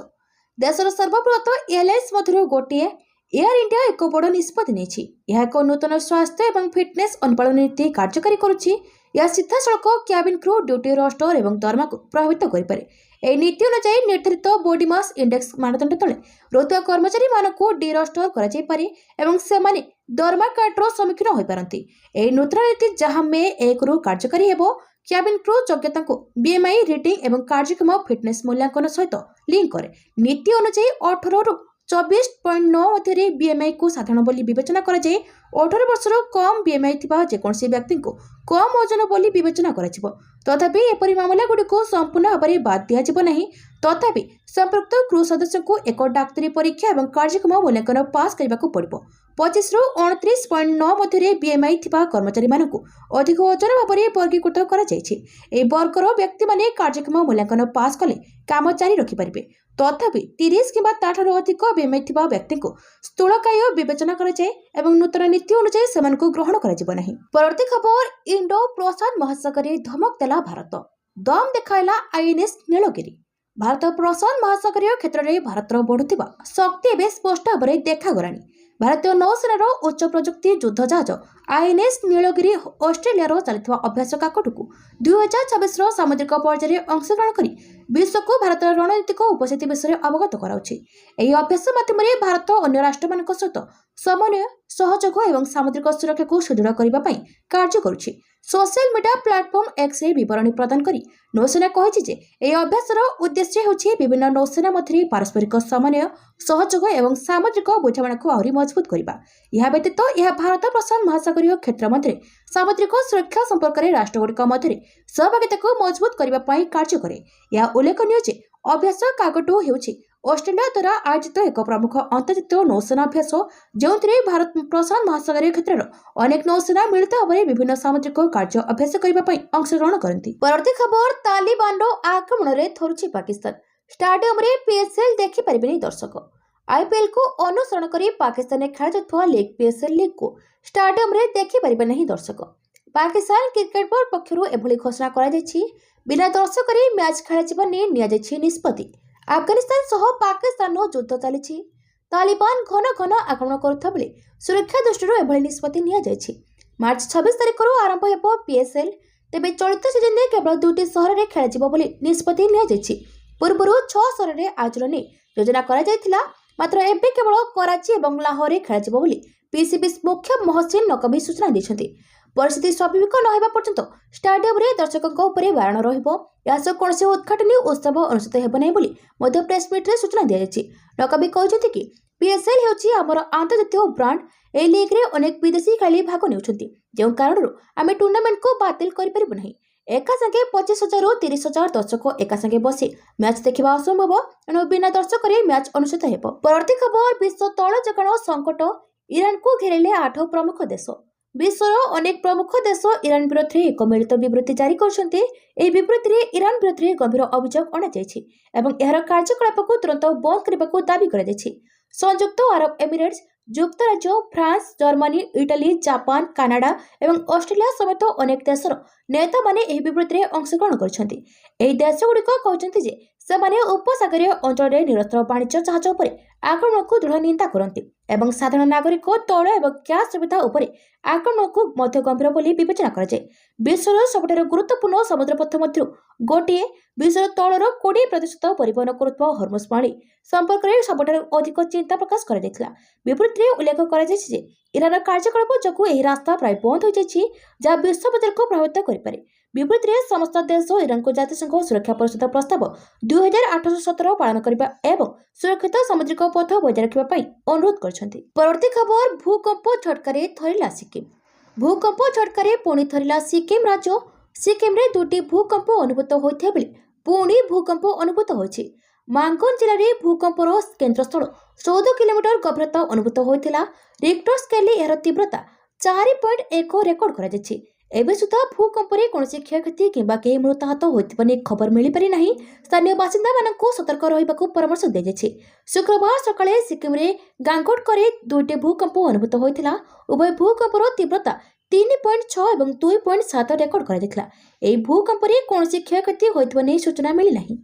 A: ଦେଶର ସର୍ବବୃହତ ଏୟାରଲାଇନ୍ସ ମଧ୍ୟରୁ ଗୋଟିଏ ଏୟାର ଇଣ୍ଡିଆ ଏକ ବଡ଼ ନିଷ୍ପତ୍ତି ନେଇଛି। ଏହା ଏକ ନୂତନ ସ୍ୱାସ୍ଥ୍ୟ ଏବଂ ଫିଟନେସ୍ ଅନୁପାଳନ ନୀତି କାର୍ଯ୍ୟକାରୀ କରୁଛି। ଏହା ସିଧାସଳଖ କ୍ୟାବିନ୍ କ୍ରୁ ଡ୍ୟୁଟି ରୋଷ୍ଟର ଏବଂ ଦରମାକୁ ପ୍ରଭାବିତ କରିପାରେ। ଏହି ନୀତି ଅନୁଯାୟୀ ନିର୍ଦ୍ଧାରିତ ବଡି ମାସ୍ ଇଣ୍ଡେକ୍ସ ମାନଦଣ୍ଡ ତଳେ ରହୁଥିବା କର୍ମଚାରୀମାନଙ୍କୁ ଡି ରୋଷ୍ଟର କରାଯାଇପାରେ ଏବଂ ସେମାନେ ଦରମା କାଟ୍ର ସମ୍ମୁଖୀନ ହୋଇପାରନ୍ତି। ଏହି ନୂତନ ନୀତି, ଯାହା ମେ 1ରୁ କାର୍ଯ୍ୟକାରୀ ହେବ, କ୍ୟାବିନ୍ କ୍ରୁ ଯୋଗ୍ୟତାଙ୍କୁ ବିଏମ୍ଆଇ ରିଡିଂ ଏବଂ କାର୍ଯ୍ୟକ୍ଷମ ଫିଟନେସ୍ ମୂଲ୍ୟାଙ୍କନ ସହିତ ଲିଙ୍କ କରେ। ନୀତି ଅନୁଯାୟୀ 18ରୁ 24.9 ମଧ୍ୟରେ ବିଏମ୍ଆଇକୁ ସାଧାରଣ ବୋଲି ବିବେଚନା କରାଯାଏ। 18 ବର୍ଷରୁ କମ୍ ବିଏମ୍ଆଇ ଥିବା ଯେକୌଣସି ବ୍ୟକ୍ତିଙ୍କୁ କମ୍ ଓଜନ ବୋଲି ବିବେଚନା କରାଯିବ। ତଥାପି ଏପରି ମାମଲାଗୁଡ଼ିକୁ ସମ୍ପୂର୍ଣ୍ଣ ଭାବରେ ବାଦ ଦିଆଯିବ ନାହିଁ। ତଥାପି ସମ୍ପୃକ୍ତ କ୍ରୁ ସଦସ୍ୟଙ୍କୁ ଏକ ଡାକ୍ତରୀ ପରୀକ୍ଷା ଏବଂ କାର୍ଯ୍ୟକ୍ଷମ ମୂଲ୍ୟାଙ୍କନ ପାସ୍ କରିବାକୁ ପଡ଼ିବ। 25ରୁ 29.9 ମଧ୍ୟରେ ବିଏମ୍ଆଇ ଥିବା କର୍ମଚାରୀମାନଙ୍କୁ ଅଧିକ ଓଜନ ଭାବରେ ବର୍ଗୀକୃତ କରାଯାଇଛି। ଏହି ବର୍ଗର ବ୍ୟକ୍ତିମାନେ କାର୍ଯ୍ୟକ୍ଷମ ମୂଲ୍ୟାଙ୍କନ ପାସ୍ କଲେ କାମ ଜାରି ରଖିପାରିବେ। ତଥାପି 30 କିମ୍ବା ତାଠାରୁ ଅଧିକ ବିଏମ୍ଆଇ ଥିବା ବ୍ୟକ୍ତିଙ୍କୁ ସ୍ଥୂଳକାୟ ବିବେଚନା କରାଯାଏ ଏବଂ ନୂତନ ନୀତି ଅନୁଯାୟୀ ସେମାନଙ୍କୁ ଗ୍ରହଣ କରାଯିବ ନାହିଁ। ପରବର୍ତ୍ତୀ ଖବର, ଇଣ୍ଡୋ ପ୍ରଶାନ୍ତ ମହାସାଗରରେ ଧମକ ଦେଲା ଭାରତ, ଦମ ଦେଖାଇଲା ଆଇଏନ୍ଏସ୍ ନୀଳଗିରି। ଭାରତ ପ୍ରଶାନ୍ତ ମହାସାଗରୀୟ କ୍ଷେତ୍ରରେ ଭାରତର ବଢୁଥିବା ଶକ୍ତି ଏବେ ସ୍ପଷ୍ଟ ଭାବରେ ଦେଖାଗଲାଣି। ଭାରତୀୟ ନୌସେନାର ଉଚ୍ଚ ପ୍ରଯୁକ୍ତି ଯୁଦ୍ଧ ଜାହାଜ ଆଇଏନ୍ଏସ୍ ନୀଳଗିରି ଅଷ୍ଟ୍ରେଲିଆର ଚାଲିଥିବା ଅଭ୍ୟାସ କାକଟକୁ 2026ର ସାମୁଦ୍ରିକ ପର୍ଯ୍ୟାୟରେ ଅଂଶଗ୍ରହଣ କରି ବିଶ୍ୱକୁ ଭାରତର ରଣନୀତିକ ଉପସ୍ଥିତି ବିଷୟରେ ଅବଗତ କରାଉଛି। ଏହି ଅଭ୍ୟାସ ମାଧ୍ୟମରେ ଭାରତ ଅନ୍ୟ ରାଷ୍ଟ୍ରମାନଙ୍କ ସହିତ ସମନ୍ୱୟ, ସହଯୋଗ ଏବଂ ସାମୁଦ୍ରିକ ସୁରକ୍ଷାକୁ ସୁଦୃଢ଼ କରିବା ପାଇଁ କାର୍ଯ୍ୟ କରୁଛି। ସୋସିଆଲ ମିଡିଆ ପ୍ଲାଟଫର୍ମ ଏକ୍ସରେ ବିବରଣୀ ପ୍ରଦାନ କରି ନୌସେନା କହିଛି ଯେ ଏହି ଅଭ୍ୟାସର ଉଦ୍ଦେଶ୍ୟ ହେଉଛି ବିଭିନ୍ନ ନୌସେନା ମଧ୍ୟରେ ପାରସ୍ପରିକ ସମନ୍ୱୟ, ସହଯୋଗ ଏବଂ ସାମୁଦ୍ରିକ ବୁଝାମଣାକୁ ଆହୁରି ମଜବୁତ କରିବା। ଏହା ବ୍ୟତୀତ ଏହା ଭାରତ ପ୍ରଶାନ୍ତ ମହାସାଗରୀୟ କ୍ଷେତ୍ର ମଧ୍ୟରେ ସାମୁଦ୍ରିକ ସୁରକ୍ଷା ସମ୍ପର୍କରେ ରାଷ୍ଟ୍ରଗୁଡ଼ିକ ମଧ୍ୟରେ ସହଭାଗିତାକୁ ମଜବୁତ କରିବା ପାଇଁ କାର୍ଯ୍ୟ କରେ। ଏହା ଉଲ୍ଲେଖନୀୟ ଯେ ଅଭ୍ୟାସ କାକଟୁ ହେଉଛି ଅଷ୍ଟ୍ରେଲିଆ ଦ୍ୱାରା ଆୟୋଜିତ ଏକ ପ୍ରମୁଖ ଅନ୍ତର୍ଜାତୀୟ ନୌସେନା ଅଭ୍ୟାସ, ଯେଉଁଥିରେ ଭାରତ ପ୍ରଶାନ୍ତ ମହାସାଗରୀୟ କ୍ଷେତ୍ରର ଅନେକ ନୌସେନା ମିଳିତ ଭାବରେ ବିଭିନ୍ନ ସାମୁଦ୍ରିକ କାର୍ଯ୍ୟ ଅଭ୍ୟାସ କରିବା ପାଇଁ ଅଂଶଗ୍ରହଣ କରନ୍ତି। ପରବର୍ତ୍ତୀ ଖବର, ତାଲିବାନର ଆକ୍ରମଣରେ ଥରୁଛି ପାକିସ୍ତାନ, ଷ୍ଟାଡିୟମରେ ପିଏସ୍ଏଲ୍ ଦେଖିପାରିବେନି ଦର୍ଶକ। ଆଇପିଏଲ୍କୁ ଅନୁସରଣ କରି ପାକିସ୍ତାନରେ ଖେଳାଯାଉଥିବା ଲିଗ୍ ପିଏସ୍ଏଲ୍ ଲିଗ୍କୁ ଷ୍ଟାଡିୟମରେ ଦେଖିପାରିବେ ନାହିଁ ଦର୍ଶକ। ପାକିସ୍ତାନ କ୍ରିକେଟ ବୋର୍ଡ ପକ୍ଷରୁ ଏଭଳି ଘୋଷଣା କରାଯାଇଛି। ବିନା ଦର୍ଶକରେ ମ୍ୟାଚ୍ ଖେଳାଯିବ ନେଇ ନିଆଯାଇଛି ନିଷ୍ପତ୍ତି। ଆଫଗାନିସ୍ତାନ ସହ ପାକିସ୍ତାନର ଯୁଦ୍ଧ ଚାଲିଛି। ତାଲିବାନ ଘନ ଘନ ଆକ୍ରମଣ କରୁଥିବା ବେଳେ ସୁରକ୍ଷା ଦୃଷ୍ଟିରୁ ଏଭଳି ନିଷ୍ପତ୍ତି ନିଆଯାଇଛି। ମାର୍ଚ୍ଚ 26 ତାରିଖରୁ ଆରମ୍ଭ ହେବ ପିଏସ୍ଏଲ୍ ତେବେ ଚଳିତ ସିଜନରେ କେବଳ 2ଟି ସହରରେ ଖେଳାଯିବ ବୋଲି ନିଷ୍ପତ୍ତି ନିଆଯାଇଛି। ପୂର୍ବରୁ 6 ସହରରେ ଆୟୋଜନ ନେଇ ଯୋଜନା କରାଯାଇଥିଲା, ମାତ୍ର ଏବେ କେବଳ କରାଚି ଏବଂ ଲାହୋରରେ ଖେଳାଯିବ ବୋଲି ପିସିବି ମୁଖ୍ୟ ମହସିନ ନକଭି ସୂଚନା ଦେଇଛନ୍ତି। ପରିସ୍ଥିତି ସ୍ୱାଭାବିକ ନ ହେବା ପର୍ଯ୍ୟନ୍ତ ଷ୍ଟାଡିୟମରେ ଦର୍ଶକଙ୍କ ଉପରେ ବାରଣ ରହିବ। ଏହା ସହ କୌଣସି ଉଦ୍ଘାଟନୀ ଉତ୍ସବ ଅନୁଷ୍ଠିତ ହେବ ନାହିଁ ବୋଲି ମଧ୍ୟ ପ୍ରେସମିଟ୍ରେ ସୂଚନା ଦିଆଯାଇଛି। ନକଭି କହିଛନ୍ତି କି ପିଏସ୍ଏଲ୍ ହେଉଛି ଆମର ଆନ୍ତର୍ଜାତୀୟ ବ୍ରାଣ୍ଡ। ଏହି ଲିଗ୍ରେ ଅନେକ ବିଦେଶୀ ଖେଳାଳି ଭାଗ ନେଉଛନ୍ତି, ଯେଉଁ କାରଣରୁ ଆମେ ଟୁର୍ଣ୍ଣାମେଣ୍ଟକୁ ବାତିଲ କରିପାରିବୁ ନାହିଁ। ଏକା ସାଙ୍ଗେ 25,000ରୁ 30,000 ଦର୍ଶକ ଏକା ସାଙ୍ଗେ ବସି ମ୍ୟାଚ୍ ଦେଖିବା ଅସମ୍ଭବ, ଏଣୁ ବିନା ଦର୍ଶକରେ ମ୍ୟାଚ୍ ଅନୁଷ୍ଠିତ ହେବ। ପରବର୍ତ୍ତୀ ଖବର, ବିଶ୍ୱ ତୈଳ ଯୋଗାଣ ସଙ୍କଟ ଇରାନକୁ ଘେରିଲେ 8 ପ୍ରମୁଖ ଦେଶ। ବିଶ୍ୱର ଅନେକ ପ୍ରମୁଖ ଦେଶ ଇରାନ ବିରୋଧରେ ଏକ ମିଳିତ ବିବୃତ୍ତି ଜାରି କରିଛନ୍ତି। ଏହି ବିବୃତ୍ତିରେ ଇରାନ ବିରୋଧରେ ଗମ୍ଭୀର ଅଭିଯୋଗ ଅଣାଯାଇଛି ଏବଂ ଏହାର କାର୍ଯ୍ୟକଳାପକୁ ତୁରନ୍ତ ବନ୍ଦ କରିବାକୁ ଦାବି କରାଯାଇଛି। ସଂଯୁକ୍ତ ଆରବ ଏମିରେଟ୍ସ, ଯୁକ୍ତରାଜ୍ୟ, France, Germany, Italy, Japan, Canada ଏବଂ ଅଷ୍ଟ୍ରେଲିଆ ସମେତ ଅନେକ ଦେଶର ନେତାମାନେ ଏହି ବିବୃତ୍ତିରେ ଅଂଶଗ୍ରହଣ କରିଛନ୍ତି। ଏହି ଦେଶଗୁଡ଼ିକ କହିଛନ୍ତି ଯେ ସେମାନେ ଉପସାଗରୀୟ ଅଞ୍ଚଳରେ ନିରସ୍ତ୍ର ବାଣିଜ୍ୟ ଜାହାଜ ଉପରେ ଆକ୍ରମଣକୁ ଦୃଢ଼ ନିନ୍ଦା କରନ୍ତି ଏବଂ ସାଧାରଣ ନାଗରିକ, ତୈଳ ଏବଂ ଗ୍ୟାସ୍ ସୁବିଧା ଉପରେ ଆକ୍ରମଣକୁ ମଧ୍ୟ ଗମ୍ଭୀର ବୋଲି ବିବେଚନା କରାଯାଏ। ବିଶ୍ୱର ସବୁଠାରୁ ଗୁରୁତ୍ୱପୂର୍ଣ୍ଣ ସମୁଦ୍ରପଥ ମଧ୍ୟରୁ ଗୋଟିଏ, ବିଶ୍ୱର ତୈଳର 20% ପରିବହନ କରୁଥିବା ହର୍ମୁଜ ପାଣି ସମ୍ପର୍କରେ ସବୁଠାରୁ ଅଧିକ ଚିନ୍ତା ପ୍ରକାଶ କରାଯାଇଥିଲା। ବିବୃତ୍ତିରେ ଉଲ୍ଲେଖ କରାଯାଇଛି ଯେ ଇରାନର କାର୍ଯ୍ୟକଳାପ ଯୋଗୁଁ ଏହି ରାସ୍ତା ପ୍ରାୟ ବନ୍ଦ ହୋଇଯାଇଛି, ଯାହା ବିଶ୍ୱ ବଜାରକୁ ପ୍ରଭାବିତ କରିପାରେ। ବିବୃତ୍ତିରେ ସମସ୍ତ ଦେଶ ଇରାନକୁ ଜାତିସଂଘ ସୁରକ୍ଷା ପରିଷଦ ପ୍ରସ୍ତାବ 2817 ପାଳନ କରିବା ଏବଂ ସୁରକ୍ଷିତ ସାମୁଦ୍ରିକ ପଥ ବଜାୟ ରଖିବା ପାଇଁ ଅନୁରୋଧ କରିଛନ୍ତି। ପରବର୍ତ୍ତୀ ଖବର, ଭୂକମ୍ପ ଝଟକାରେ ଥରିଲା ସିକିମ୍। ଭୂକମ୍ପ ଝଟକାରେ ପୁଣି ଥରିଲା ସିକିମ୍ ରାଜ୍ୟ। ସିକିମ୍ରେ 2ଟି ଭୂକମ୍ପ ଅନୁଭୂତ ହୋଇଥିବା ବେଳେ ପୁଣି ଭୂକମ୍ପ ଅନୁଭୂତ ହୋଇଛି। ମାଙ୍ଗନ ଜିଲ୍ଲାରେ ଭୂକମ୍ପର କେନ୍ଦ୍ରସ୍ଥଳ 14 କିଲୋମିଟର ଗଭୀରତା ଅନୁଭୂତ ହୋଇଥିଲା। ରିକ୍ଟର ସ୍କେଲରେ ଏହାର ତୀବ୍ରତା 4.1 ରେକର୍ଡ କରାଯାଇଛି। ଏବେ ସୁଦ୍ଧା ଭୂକମ୍ପରେ କୌଣସି କ୍ଷୟକ୍ଷତି କିମ୍ବା କେହି ମୃତାହତ ହୋଇଥିବା ନେଇ ଖବର ମିଳିପାରି ନାହିଁ। ସ୍ଥାନୀୟ ବାସିନ୍ଦାମାନଙ୍କୁ ସତର୍କ ରହିବାକୁ ପରାମର୍ଶ ଦିଆଯାଇଛି। ଶୁକ୍ରବାର ସକାଳେ ସିକିମ୍ରେ ଗାଙ୍ଗଟକରେ 2ଟି ଭୂକମ୍ପ ଅନୁଭୂତ ହୋଇଥିଲା। ଉଭୟ ଭୂକମ୍ପର ତୀବ୍ରତା 3.6 ଏବଂ 2.7 ରେକର୍ଡ କରାଯାଇଥିଲା। ଏହି ଭୂକମ୍ପରେ କୌଣସି କ୍ଷୟକ୍ଷତି ହୋଇଥିବା ନେଇ ସୂଚନା ମିଳିନାହିଁ।